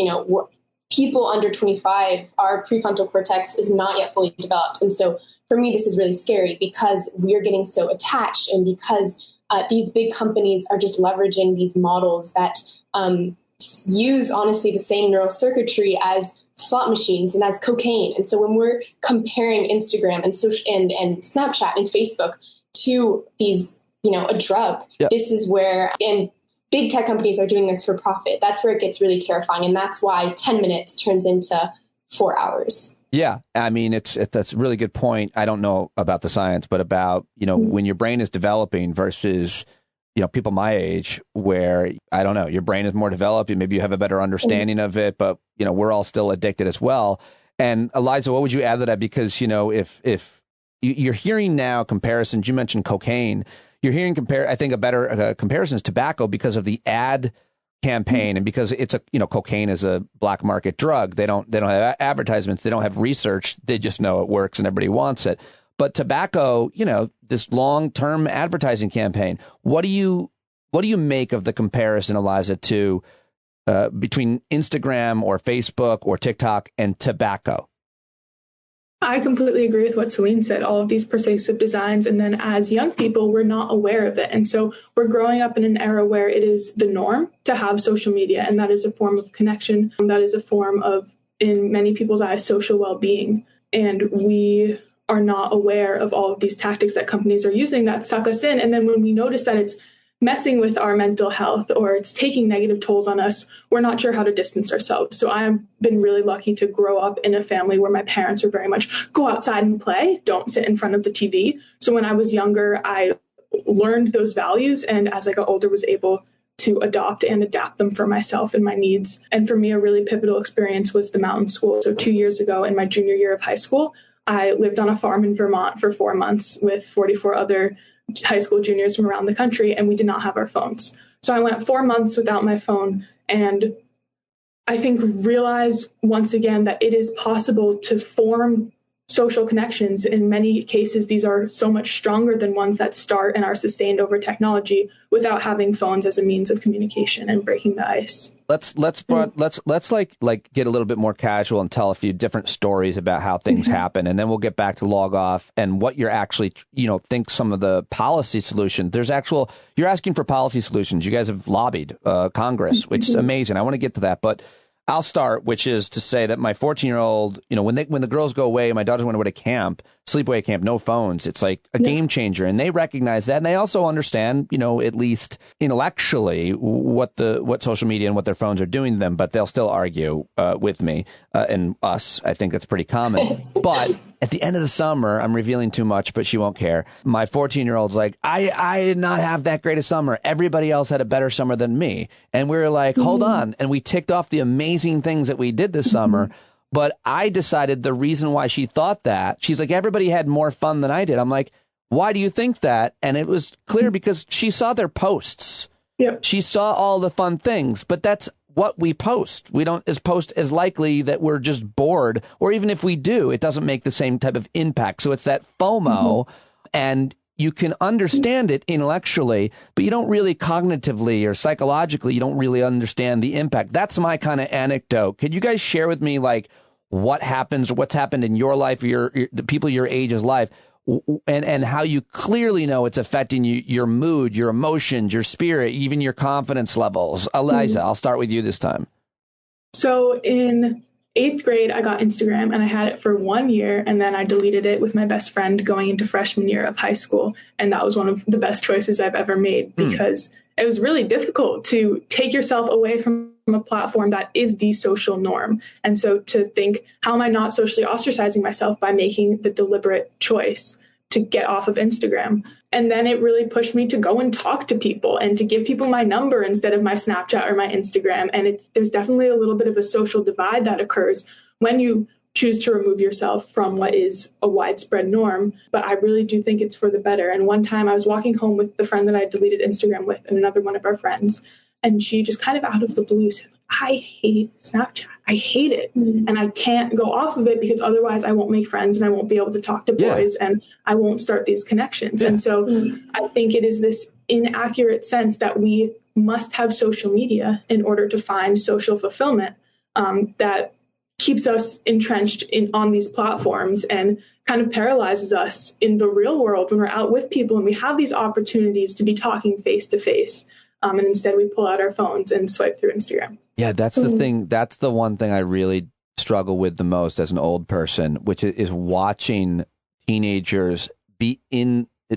people under 25, our prefrontal cortex is not yet fully developed. And so, for me, this is really scary because we're getting so attached and because these big companies are just leveraging these models that use, honestly, the same neural circuitry as slot machines and as cocaine. And so when we're comparing Instagram and Snapchat and Facebook to these, a drug, This is where, and big tech companies are doing this for profit. That's where it gets really terrifying. And that's why 10 minutes turns into 4 hours. Yeah. I mean, that's a really good point. I don't know about the science, but about, when your brain is developing versus people my age where, I don't know, your brain is more developed and maybe you have a better understanding of it, but, we're all still addicted as well. And Aliza, what would you add to that? Because, if you're hearing now comparisons, you mentioned cocaine, you're hearing I think a better comparison is tobacco because of the ad campaign and because it's cocaine is a black market drug. They don't have advertisements. They don't have research. They just know it works and everybody wants it. But tobacco, this long-term advertising campaign, what do you make of the comparison, Aliza, to between Instagram or Facebook or TikTok and tobacco? I completely agree with what Celine said, all of these persuasive designs. And then as young people, we're not aware of it. And so we're growing up in an era where it is the norm to have social media. And that is a form of connection. That is a form of, in many people's eyes, social well-being. And we are not aware of all of these tactics that companies are using that suck us in. And then when we notice that it's messing with our mental health or it's taking negative tolls on us, we're not sure how to distance ourselves. So I have been really lucky to grow up in a family where my parents were very much go outside and play, don't sit in front of the TV. So when I was younger, I learned those values and as I got older was able to adopt and adapt them for myself and my needs. And for me, a really pivotal experience was the mountain school. So 2 years ago in my junior year of high school, I lived on a farm in Vermont for 4 months with 44 other high school juniors from around the country, and we did not have our phones. So I went 4 months without my phone, And I think realize once again that it is possible to form social connections. In many cases, these are so much stronger than ones that start and are sustained over technology without having phones as a means of communication and breaking the ice. Let's like get a little bit more casual and tell a few different stories about how things happen, and then we'll get back to log off and what you're actually, think some of the policy solutions. You're asking for policy solutions. You guys have lobbied Congress, which is amazing. I want to get to that, but I'll start, which is to say that my 14-year-old, when the girls go away, my daughters went away to camp, sleepaway camp, no phones. It's like a game changer. And they recognize that. And they also understand, at least intellectually what social media and what their phones are doing to them. But they'll still argue with me and us. I think that's pretty common. But at the end of the summer, I'm revealing too much, but she won't care. My 14-year-old's like, I did not have that great a summer. Everybody else had a better summer than me. And we were like, hold on. And we ticked off the amazing things that we did this summer. But I decided the reason why she thought that, she's like, everybody had more fun than I did. I'm like, why do you think that? And it was clear because she saw their posts. Yep. She saw all the fun things, but that's what we post. We don't post as likely that we're just bored, or even if we do, it doesn't make the same type of impact. So it's that FOMO, and you can understand it intellectually, but you don't really cognitively or psychologically, you don't really understand the impact. That's my kind of anecdote. Could you guys share with me like what happens, what's happened in your life, the people your age's life, and how you clearly know it's affecting you, your mood, your emotions, your spirit, even your confidence levels? Aliza, I'll start with you this time. So in 8th grade, I got Instagram and I had it for 1 year, and then I deleted it with my best friend going into freshman year of high school. And that was one of the best choices I've ever made because it was really difficult to take yourself away from a platform that is the social norm. And so to think, how am I not socially ostracizing myself by making the deliberate choice to get off of Instagram? And then it really pushed me to go and talk to people and to give people my number instead of my Snapchat or my Instagram. And there's definitely a little bit of a social divide that occurs when you choose to remove yourself from what is a widespread norm. But I really do think it's for the better. And one time I was walking home with the friend that I deleted Instagram with and another one of our friends. And she just kind of out of the blue said, I hate Snapchat. I hate it. And I can't go off of it because otherwise I won't make friends and I won't be able to talk to boys and I won't start these connections. And so I think it is this inaccurate sense that we must have social media in order to find social fulfillment that keeps us entrenched on these platforms and kind of paralyzes us in the real world when we're out with people and we have these opportunities to be talking face to face. And instead we pull out our phones and swipe through Instagram. Yeah, that's the thing. That's the one thing I really struggle with the most as an old person, which is watching teenagers be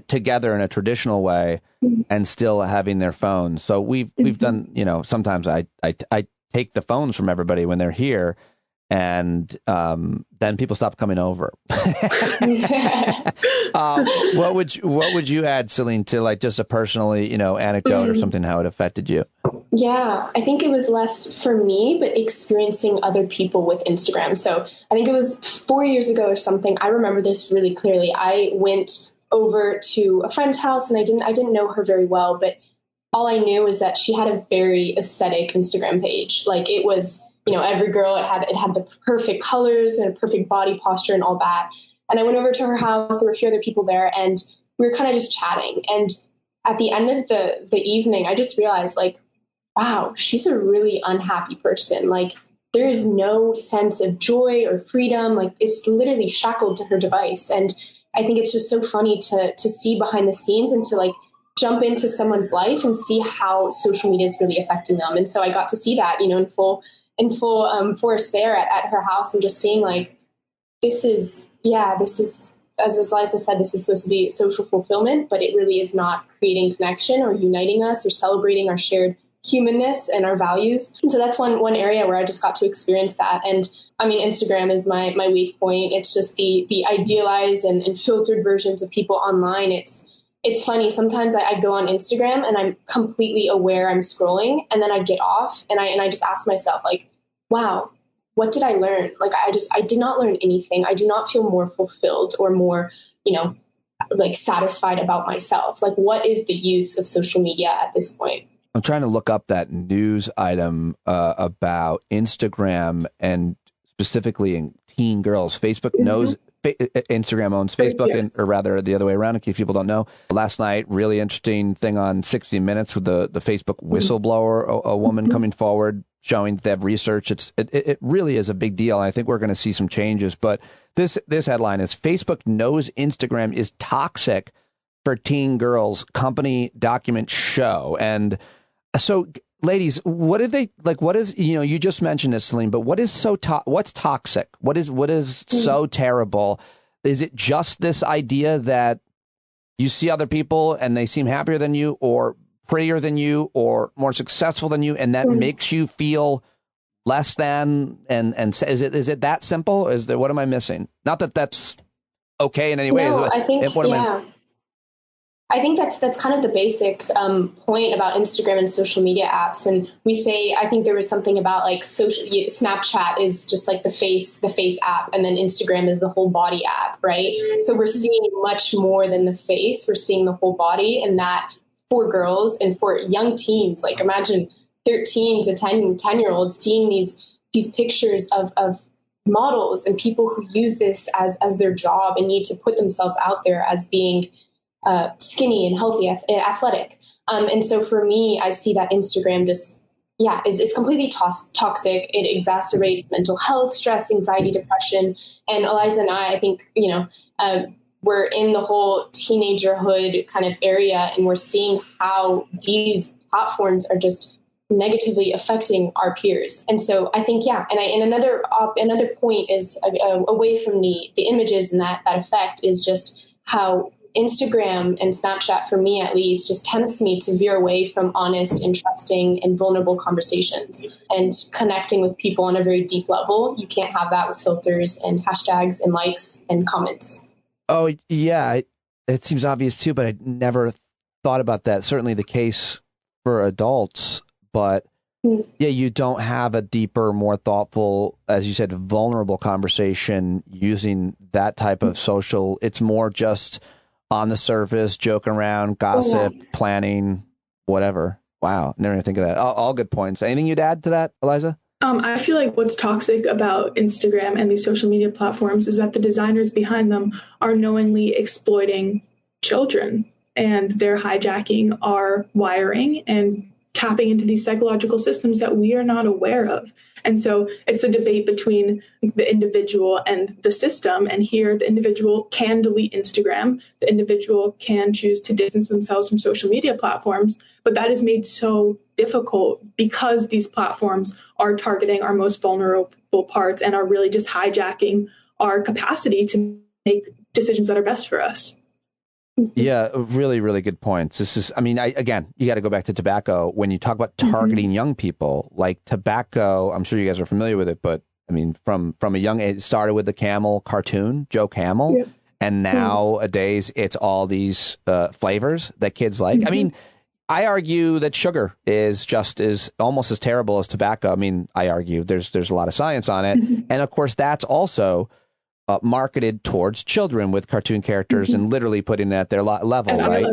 together in a traditional way and still having their phones. So we've done, sometimes I take the phones from everybody when they're here. And then people stop coming over. What would you add, Celine, to like just a personally, anecdote or something, how it affected you? Yeah, I think it was less for me, but experiencing other people with Instagram. So I think it was 4 years ago or something. I remember this really clearly. I went over to a friend's house and I didn't know her very well, but all I knew was that she had a very aesthetic Instagram page. Like it was, every girl, it had the perfect colors and a perfect body posture and all that. And I went over to her house. There were a few other people there and we were kind of just chatting. And at the end of the evening, I just realized like, wow, she's a really unhappy person. Like there is no sense of joy or freedom. Like it's literally shackled to her device. And I think it's just so funny to see behind the scenes and to like jump into someone's life and see how social media is really affecting them. And so I got to see that, in full force there at her house and just seeing like, this is, as Aliza said, this is supposed to be social fulfillment, but it really is not creating connection or uniting us or celebrating our shared humanness and our values. And so that's one area where I just got to experience that. And I mean, Instagram is my weak point. It's just the idealized and filtered versions of people online. It's funny. Sometimes I go on Instagram and I'm completely aware I'm scrolling and then I get off and I just ask myself like, wow, what did I learn? Like, I did not learn anything. I do not feel more fulfilled or more, like satisfied about myself. Like, what is the use of social media at this point? I'm trying to look up that news item about Instagram and specifically in teen girls. Facebook knows Instagram owns Facebook, or rather the other way around, in case people don't know. Last night, really interesting thing on 60 Minutes with the Facebook whistleblower, a woman coming forward showing that they have research. It really is a big deal. I think we're going to see some changes. But this headline is Facebook knows Instagram is toxic for teen girls. Company documents show. And so, ladies, what did they like? What is, you just mentioned it, Celine, but what is what's toxic? What is so terrible? Is it just this idea that you see other people and they seem happier than you, or prettier than you, or more successful than you, and that makes you feel less than? And is it that simple? What am I missing? Not that that's okay in any way. No, I think I think that's kind of the basic point about Instagram and social media apps. And we say, I think there was something about like Snapchat is just like the face app, and then Instagram is the whole body app, right? So we're seeing much more than the face. We're seeing the whole body, and that for girls and for young teens, like imagine 13 to 10-year-olds seeing these pictures of models and people who use this as their job and need to put themselves out there as being skinny and healthy, athletic. And so for me, I see that Instagram it's completely toxic. It exacerbates mental health, stress, anxiety, depression. And Aliza and I think, we're in the whole teenagerhood kind of area, and we're seeing how these platforms are just negatively affecting our peers. And so I think, and another point is away from the images and that effect is just how Instagram and Snapchat, for me at least, just tempts me to veer away from honest and trusting and vulnerable conversations and connecting with people on a very deep level. You can't have that with filters and hashtags and likes and comments. Oh, yeah. It seems obvious too, but I never thought about that. Certainly the case for adults, but yeah, you don't have a deeper, more thoughtful, as you said, vulnerable conversation using that type of social. It's more just on the surface, joking around, gossip, planning, whatever. Wow. Never even think of that. All good points. Anything you'd add to that, Aliza? I feel like what's toxic about Instagram and these social media platforms is that the designers behind them are knowingly exploiting children, and they're hijacking our wiring and tapping into these psychological systems that we are not aware of. And so it's a debate between the individual and the system. And here the individual can delete Instagram. The individual can choose to distance themselves from social media platforms. But that is made so difficult because these platforms are targeting our most vulnerable parts and are really just hijacking our capacity to make decisions that are best for us. Yeah, really, really good points. This is, again, you got to go back to tobacco. When you talk about targeting young people, like tobacco, I'm sure you guys are familiar with it, but from a young age, it started with the Camel cartoon, Joe Camel, and nowadays it's all these flavors that kids like. I argue that sugar is almost as terrible as tobacco. I argue there's a lot of science on it, and of course that's also marketed towards children with cartoon characters and literally putting it at their level, right?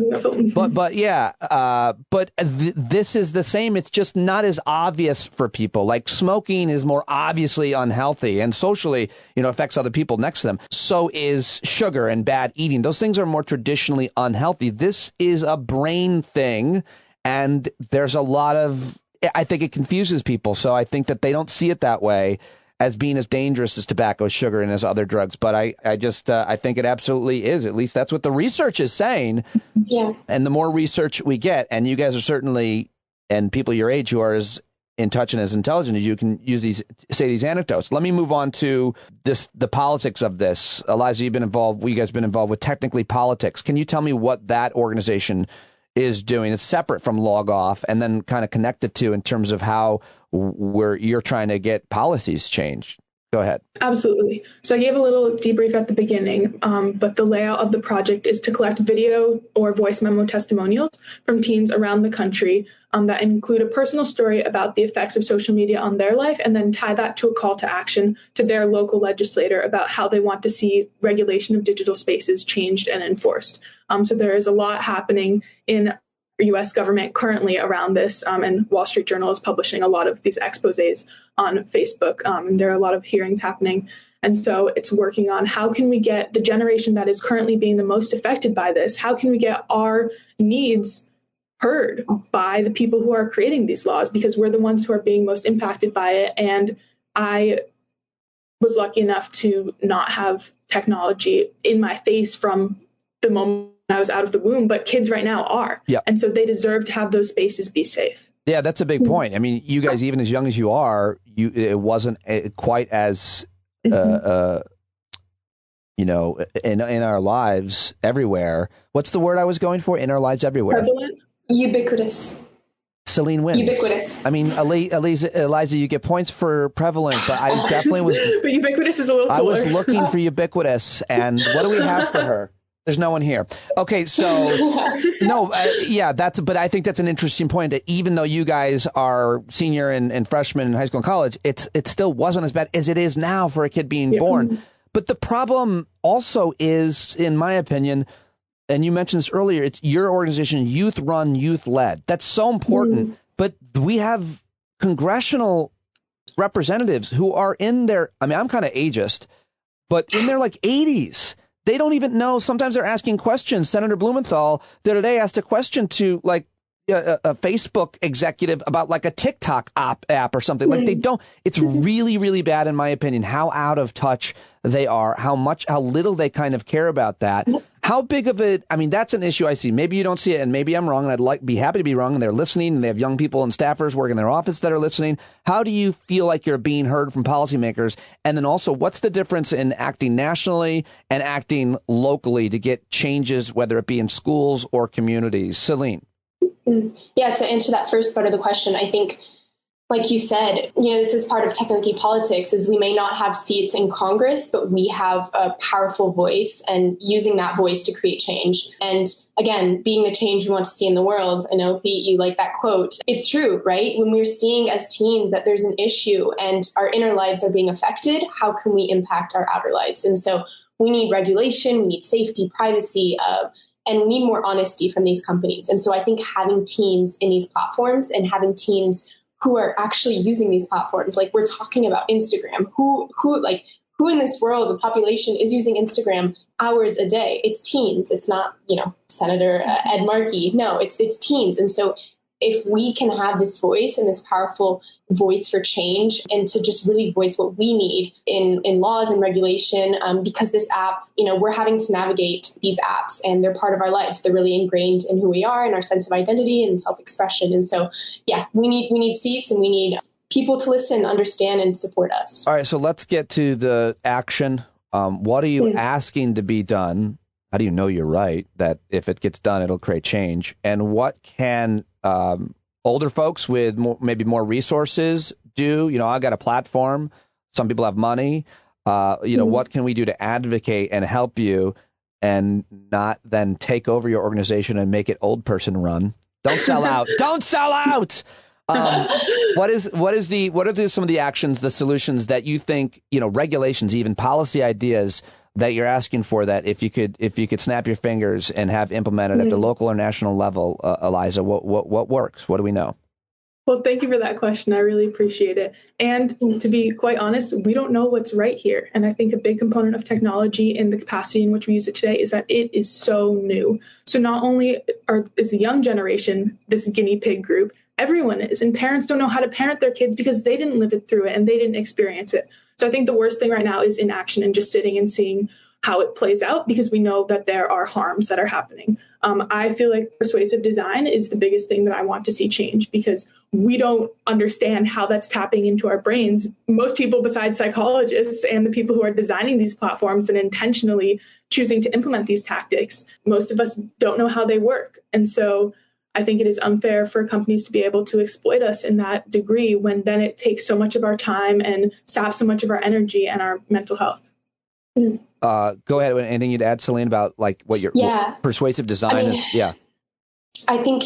But this is the same. It's just not as obvious for people. Like smoking is more obviously unhealthy and socially, affects other people next to them. So is sugar and bad eating. Those things are more traditionally unhealthy. This is a brain thing, and there's a lot of, I think it confuses people. So I think that they don't see it that way, as being as dangerous as tobacco, sugar, and as other drugs. But I think it absolutely is. At least that's what the research is saying. Yeah. And the more research we get, and you guys are certainly, and people your age who are as in touch and as intelligent as you, can use these anecdotes. Let me move on to the politics of this. Aliza, you guys have been involved with Technically Politics. Can you tell me what that organization is doing? It's separate from Log Off, and then kind of connected to in terms of how you're trying to get policies changed. Go ahead. Absolutely. So I gave a little debrief at the beginning, but the layout of the project is to collect video or voice memo testimonials from teens around the country that include a personal story about the effects of social media on their life, and then tie that to a call to action to their local legislator about how they want to see regulation of digital spaces changed and enforced. So there is a lot happening in U.S. government currently around this, and Wall Street Journal is publishing a lot of these exposés on Facebook, and there are a lot of hearings happening. And so it's working on how can we get the generation that is currently being the most affected by this, how can we get our needs heard by the people who are creating these laws, because we're the ones who are being most impacted by it. And I was lucky enough to not have technology in my face from the moment I was out of the womb, but kids right now are. Yeah. And so they deserve to have those spaces be safe. Yeah, that's a big point. I mean, you guys, even as young as you are, it wasn't quite as, you know, in our lives everywhere. What's the word I was going for? In our lives everywhere. Prevalent? Ubiquitous. Celine wins. Ubiquitous. I mean, Aliza, you get points for prevalent, but I definitely was. But ubiquitous is a little cooler. I was looking for ubiquitous, and what do we have for her? There's no one here. Okay, so no, yeah, but I think that's an interesting point. That even though you guys are senior and freshman in high school and college, it still wasn't as bad as it is now for a kid being born. But the problem also is, in my opinion, and you mentioned this earlier, it's your organization, youth run, youth led. That's so important. But we have congressional representatives who are in their, I mean, I'm kind of ageist, but in their like 80s. They don't even know. Sometimes they're asking questions. Senator Blumenthal the other day asked a question to like a Facebook executive about like a TikTok app or something. Like they don't. It's really, really bad, in my opinion, how out of touch they are, how little they kind of care about that. How big of it? I mean, that's an issue I see. Maybe you don't see it, and maybe I'm wrong, and I'd be happy to be wrong. And they're listening, and they have young people and staffers working in their office that are listening. How do you feel like you're being heard from policymakers? And then also, what's the difference in acting nationally and acting locally to get changes, whether it be in schools or communities? Celine. Yeah, to answer that first part of the question, I think, like you said, this is part of technically politics, is we may not have seats in Congress, but we have a powerful voice and using that voice to create change. And again, being the change we want to see in the world. I know, Pete, you like that quote. It's true, right? When we're seeing as teens that there's an issue and our inner lives are being affected, how can we impact our outer lives? And so we need regulation, we need safety, privacy, and we need more honesty from these companies. And so I think having teens in these platforms and having teens who are actually using these platforms, like we're talking about Instagram, who in this world, the population is using Instagram hours a day? It's teens. It's not, Senator Ed Markey. No, it's teens. And so if we can have this voice and this powerful voice for change and to just really voice what we need in laws and regulation, because this app, we're having to navigate these apps and they're part of our lives. They're really ingrained in who we are and our sense of identity and self-expression. And so, yeah, we need seats and we need people to listen, understand, and support us. All right, so let's get to the action. What are you asking to be done? How do you know you're right, that if it gets done, it'll create change? And what can older folks with maybe more resources do? I've got a platform. Some people have money. What can we do to advocate and help you and not then take over your organization and make it old person run? Don't sell out. Don't sell out. What are some of the actions, the solutions that you think, regulations, even policy ideas that you're asking for, that if you could snap your fingers and have implemented at the local or national level, Aliza, what works? What do we know? Well, thank you for that question. I really appreciate it. And to be quite honest, we don't know what's right here. And I think a big component of technology and the capacity in which we use it today is that it is so new. So not only is the young generation this guinea pig group, everyone is. And parents don't know how to parent their kids because they didn't live it through it and they didn't experience it. So I think the worst thing right now is inaction and just sitting and seeing how it plays out, because we know that there are harms that are happening. I feel like persuasive design is the biggest thing that I want to see change, because we don't understand how that's tapping into our brains. Most people besides psychologists and the people who are designing these platforms and intentionally choosing to implement these tactics, most of us don't know how they work. And so I think it is unfair for companies to be able to exploit us in that degree when then it takes so much of our time and saps so much of our energy and our mental health. Go ahead. Anything you'd add, Celine, about like what your what persuasive design is? Yeah. I think,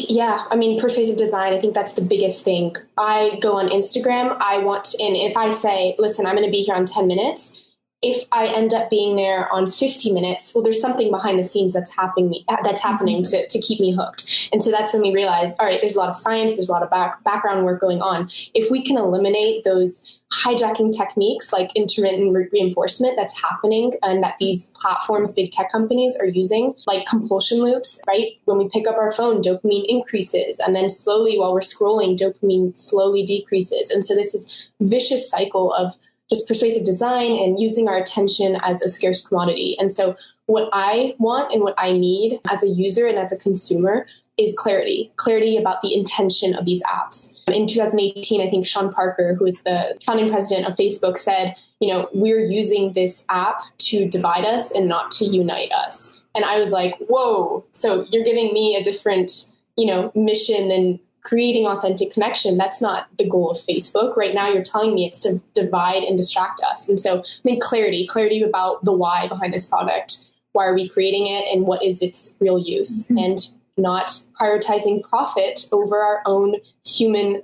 persuasive design, I think that's the biggest thing. I go on Instagram. And if I say, listen, I'm going to be here on 10 minutes, if I end up being there on 50 minutes, well, there's something behind the scenes that's happening to keep me hooked. And so that's when we realized, all right, there's a lot of science, there's a lot of background work going on. If we can eliminate those hijacking techniques like intermittent reinforcement that's happening and that these platforms, big tech companies are using, like compulsion loops, right? When we pick up our phone, dopamine increases, and then slowly while we're scrolling, dopamine slowly decreases. And so this is vicious cycle of just persuasive design and using our attention as a scarce commodity. And so what I want and what I need as a user and as a consumer is clarity about the intention of these apps. In 2018, I think Sean Parker, who is the founding president of Facebook, said, we're using this app to divide us and not to unite us. And I was like, whoa, so you're giving me a different, mission than creating authentic connection. That's not the goal of Facebook. Right now, you're telling me it's to divide and distract us. And so I think clarity about the why behind this product. Why are we creating it and what is its real use? And not prioritizing profit over our own human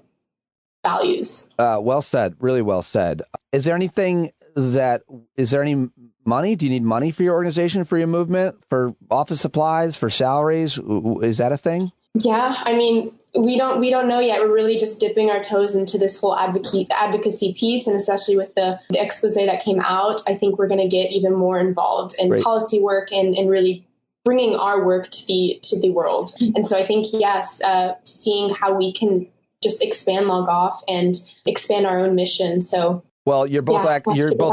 values. Well said. Really well said. Is there any money? Do you need money for your organization, for your movement, for office supplies, for salaries? Is that a thing? Yeah, I mean, we don't know yet. We're really just dipping our toes into this whole advocacy piece, and especially with the expose that came out, I think we're going to get even more involved in policy work and really bringing our work to the world. And so I think, yes, seeing how we can just expand Log Off and expand our own mission. So. Well, you're both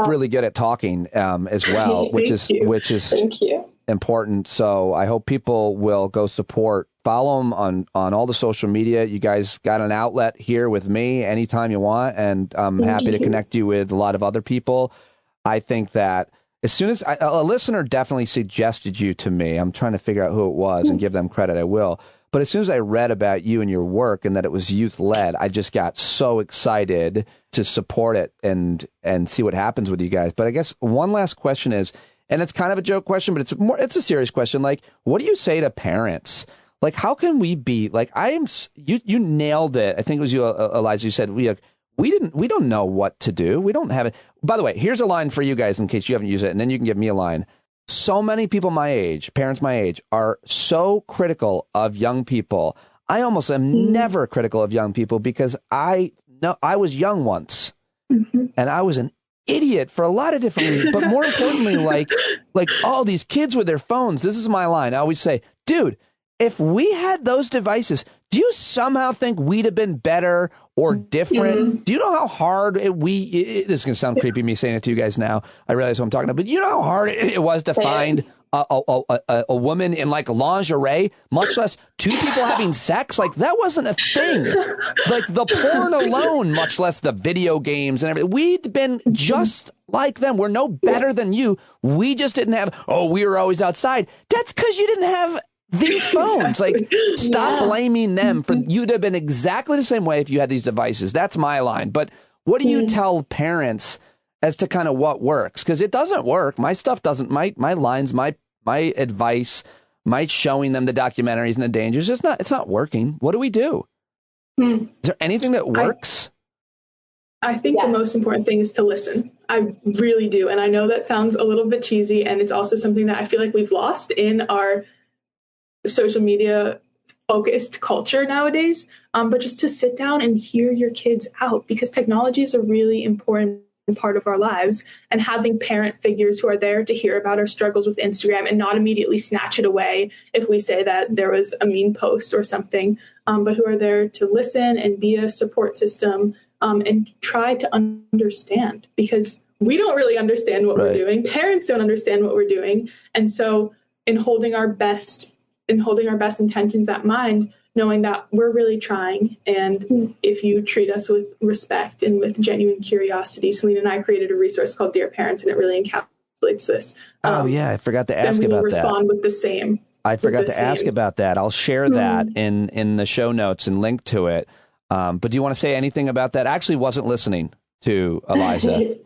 really good at talking as well, which is Thank you. Important. So I hope people will go follow them on all the social media. You guys got an outlet here with me anytime you want, and I'm happy to connect you with a lot of other people. I think that as soon as a listener definitely suggested you to me, I'm trying to figure out who it was and give them credit. I will. But as soon as I read about you and your work and that it was youth-led, I just got so excited to support it and see what happens with you guys. But I guess one last question is, and it's kind of a joke question, but it's a serious question. Like, what do you say to parents? Like, how can we be like, you nailed it. I think it was you, Aliza, you said, we don't know what to do. We don't have it. By the way, here's a line for you guys in case you haven't used it, and then you can give me a line. So many people my age, parents my age, are so critical of young people. I almost am never critical of young people because I was young once, and I was an idiot for a lot of different reasons. But more importantly, like all these kids with their phones. This is my line. I always say, dude, if we had those devices, do you somehow think we'd have been better or different? Do you know how hard this is going to sound creepy, me saying it to you guys now. I realize what I'm talking about, but you know how hard it was to find a woman in like lingerie, much less two people having sex? Like, that wasn't a thing. Like the porn alone, much less the video games and everything. We'd been just like them. We're no better than you. We just didn't have, we were always outside. That's because you didn't have these phones. Like, stop blaming them for you'd have been exactly the same way if you had these devices. That's my line. But what do you tell parents as to kind of what works? Because it doesn't work. My stuff doesn't. My lines, my advice, my showing them the documentaries and the dangers. It's not working. What do we do? Is there anything that works? I think the most important thing is to listen. I really do. And I know that sounds a little bit cheesy, and it's also something that I feel like we've lost in our social media focused culture nowadays, but just to sit down and hear your kids out, because technology is a really important part of our lives, and having parent figures who are there to hear about our struggles with Instagram and not immediately snatch it away if we say that there was a mean post or something, but who are there to listen and be a support system and try to understand, because we don't really understand what we're doing. Parents don't understand what we're doing. And so in holding our best intentions at mind, knowing that we're really trying. And if you treat us with respect and with genuine curiosity, Celine and I created a resource called Dear Parents, and it really encapsulates this. I forgot to ask about that. Respond with the same. I forgot to ask about that. I'll share that in the show notes and link to it. But do you want to say anything about that? I actually wasn't listening to Aliza.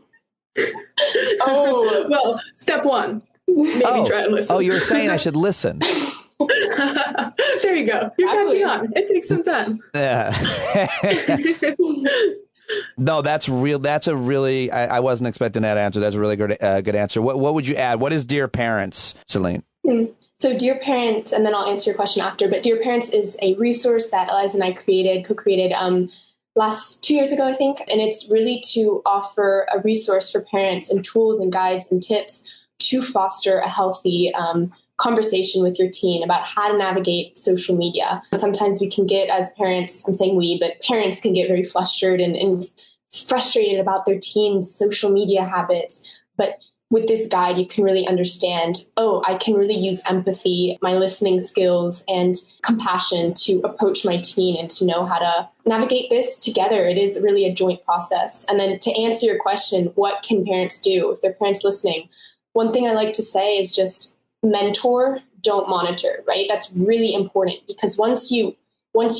Well, step one, maybe try to listen. Oh, you were saying I should listen. There you go. You're catching on. It takes some time. Yeah. No, that's real. That's a really, I wasn't expecting that answer. That's a really good answer. What would you add? What is Dear Parents, Celine? So Dear Parents, and then I'll answer your question after, but Dear Parents is a resource that Aliza and I co-created last 2 years ago, I think. And it's really to offer a resource for parents and tools and guides and tips to foster a healthy conversation with your teen about how to navigate social media. Sometimes we can get, as parents, I'm saying we, but parents can get very flustered and frustrated about their teen's social media habits. But with this guide, you can really understand, I can really use empathy, my listening skills, and compassion to approach my teen and to know how to navigate this together. It is really a joint process. And then to answer your question, what can parents do if they're parents listening? One thing I like to say is just mentor, don't monitor, right? That's really important, because once you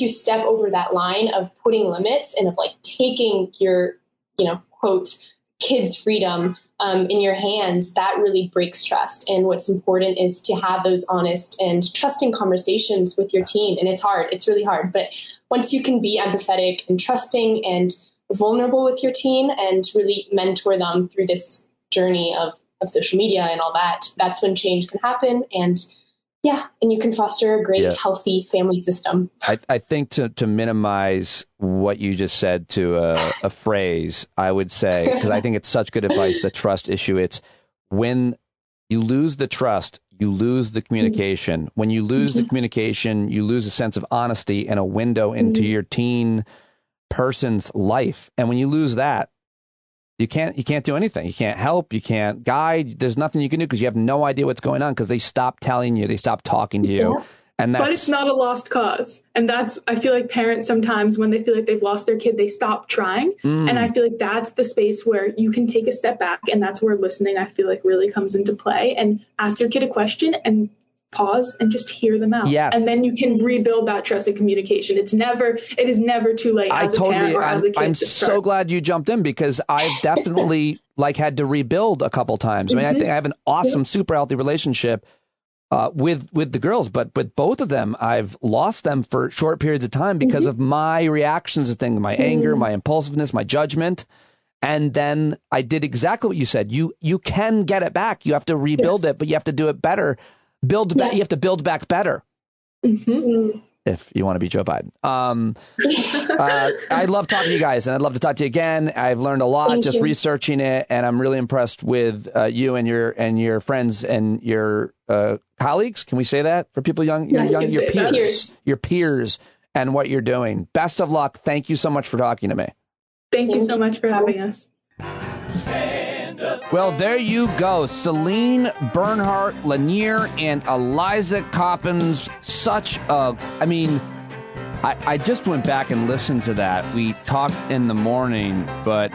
step over that line of putting limits and of like taking your, quote, kids' freedom in your hands, that really breaks trust. And what's important is to have those honest and trusting conversations with your teen. And it's hard. It's really hard. But once you can be empathetic and trusting and vulnerable with your teen and really mentor them through this journey of social media and all that, that's when change can happen. And you can foster a great, healthy family system. I think to minimize what you just said to a phrase, I would say, because I think it's such good advice, the trust issue. It's when you lose the trust, you lose the communication. When you lose the communication, you lose a sense of honesty and a window into your teen person's life. And when you lose that, you can't do anything. You can't help. You can't guide. There's nothing you can do because you have no idea what's going on because they stop telling you. They stop talking to you. And but it's not a lost cause. And I feel like parents sometimes, when they feel like they've lost their kid, they stop trying. And I feel like that's the space where you can take a step back. And that's where listening, I feel like, really comes into play. And ask your kid a question and pause and just hear them out. Yes. And then you can rebuild that trusted communication. It is never too late as a parent or as a kid. I'm so glad you jumped in because I've definitely had to rebuild a couple times. I mean, I think I have an awesome, super healthy relationship with the girls, but with both of them, I've lost them for short periods of time because of my reactions to things, my anger, my impulsiveness, my judgment. And then I did exactly what you said. You can get it back. You have to rebuild it, but you have to do it better. You have to build back better. If you want to be Joe Biden. I love talking to you guys, and I'd love to talk to you again. I've learned a lot researching it, and I'm really impressed with you and your friends and your colleagues. Can we say that for people your peers, and what you're doing? Best of luck. Thank you so much for talking to me. Thank you so much for having us. Well, there you go. Celine, Bernhardt-Lanier, and Aliza Kopans. I just went back and listened to that. We talked in the morning, but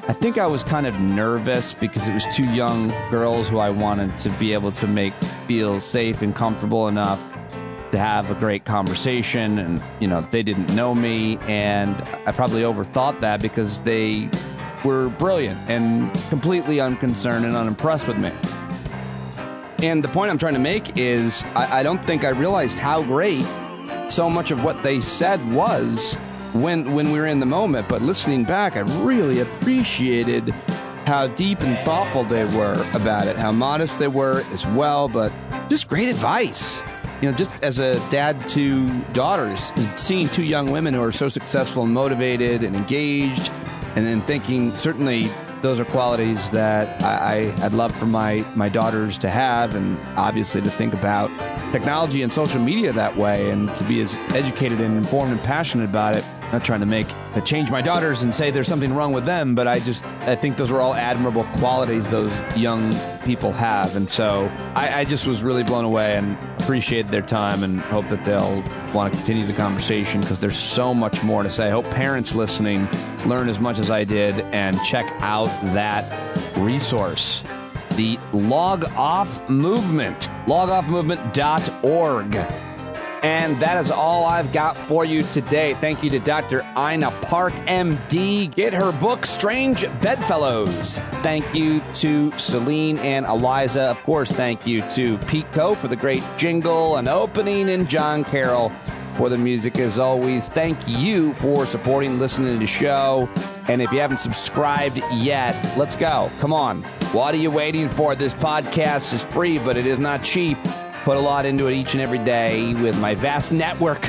I think I was kind of nervous because it was two young girls who I wanted to be able to make feel safe and comfortable enough to have a great conversation. And, they didn't know me, and I probably overthought that because they were brilliant and completely unconcerned and unimpressed with me. And the point I'm trying to make is I don't think I realized how great so much of what they said was when we were in the moment. But listening back, I really appreciated how deep and thoughtful they were about it, how modest they were as well, but just great advice. Just as a dad to daughters, seeing two young women who are so successful and motivated and engaged, and then thinking, certainly those are qualities that I'd love for my daughters to have, and obviously to think about technology and social media that way, and to be as educated and informed and passionate about it. Not trying to change my daughters and say there's something wrong with them, but I think those are all admirable qualities those young people have. And so I just was really blown away and appreciate their time, and hope that they'll want to continue the conversation because there's so much more to say. I hope parents listening learn as much as I did and check out that resource, the Log Off Movement, logoffmovement.org. And that is all I've got for you today. Thank you to Dr. Ina Park, MD. Get her book, Strange Bedfellows. Thank you to Celine and Aliza. Of course, thank you to Pete Coe for the great jingle and opening, and John Carroll for the music as always. Thank you for supporting, listening to the show. And if you haven't subscribed yet, let's go. Come on. What are you waiting for? This podcast is free, but it is not cheap. Put a lot into it each and every day with my vast network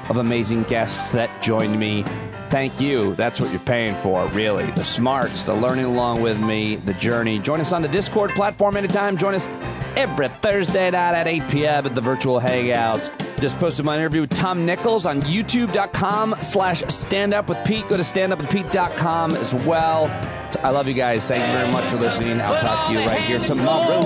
of amazing guests that joined me. Thank you. That's what you're paying for, really. The smarts, the learning along with me, the journey. Join us on the Discord platform anytime. Join us every Thursday night at 8 p.m. at the virtual hangouts. Just posted my interview with Tom Nichols on youtube.com/standupwithpete. Go to standupwithpete.com as well. I love you guys. Thank you very much for listening. I'll talk to you right here tomorrow.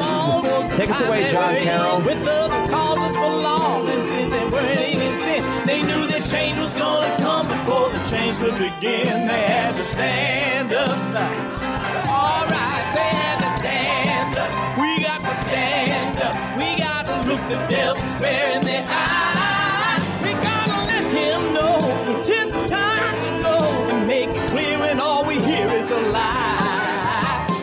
Take us away, John Carroll. With other causes for laws, and since they weren't even sin, they knew that change was going to come before the change could begin. They had to stand up. All right, they had to stand up. We got to stand up. We got to look the devil square in the eye. We got to let him know it's his time to go and make it clear when all we hear is a lie.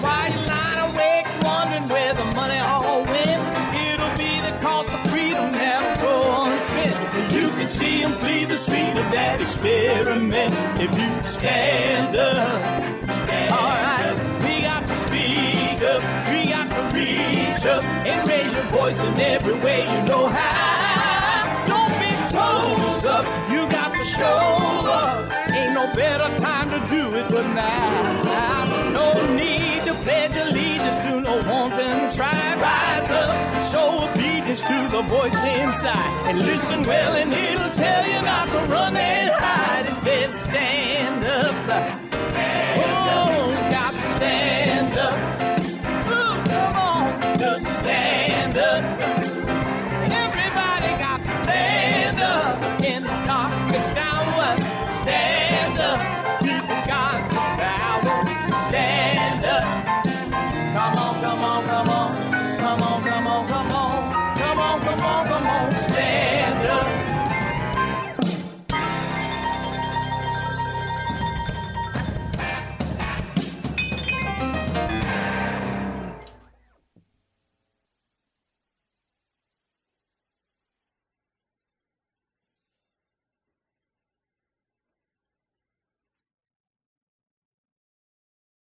Why you lying awake wondering where the money all went? It'll be the cost of freedom that'll go unspent. You can see him flee the scene of that experiment if you stand up. Alright, we got to speak up, we got to reach up and raise your voice in every way you know how. Don't be toes up, you got to show up. Ain't no better time to do it but now. No need to pledge allegiance to no wanton tribe. Rise up, show obedience to the voice inside, and listen well and it'll tell you not to run and hide. It says stand up, stand up, got to stand up. Ooh, come on, just stand up. Everybody got to stand up in the darkest hour. Stand up, people got the power. Stand up. Come on, come on, come on. Come on, come on, come on. Come on, come on, come on. Stand up.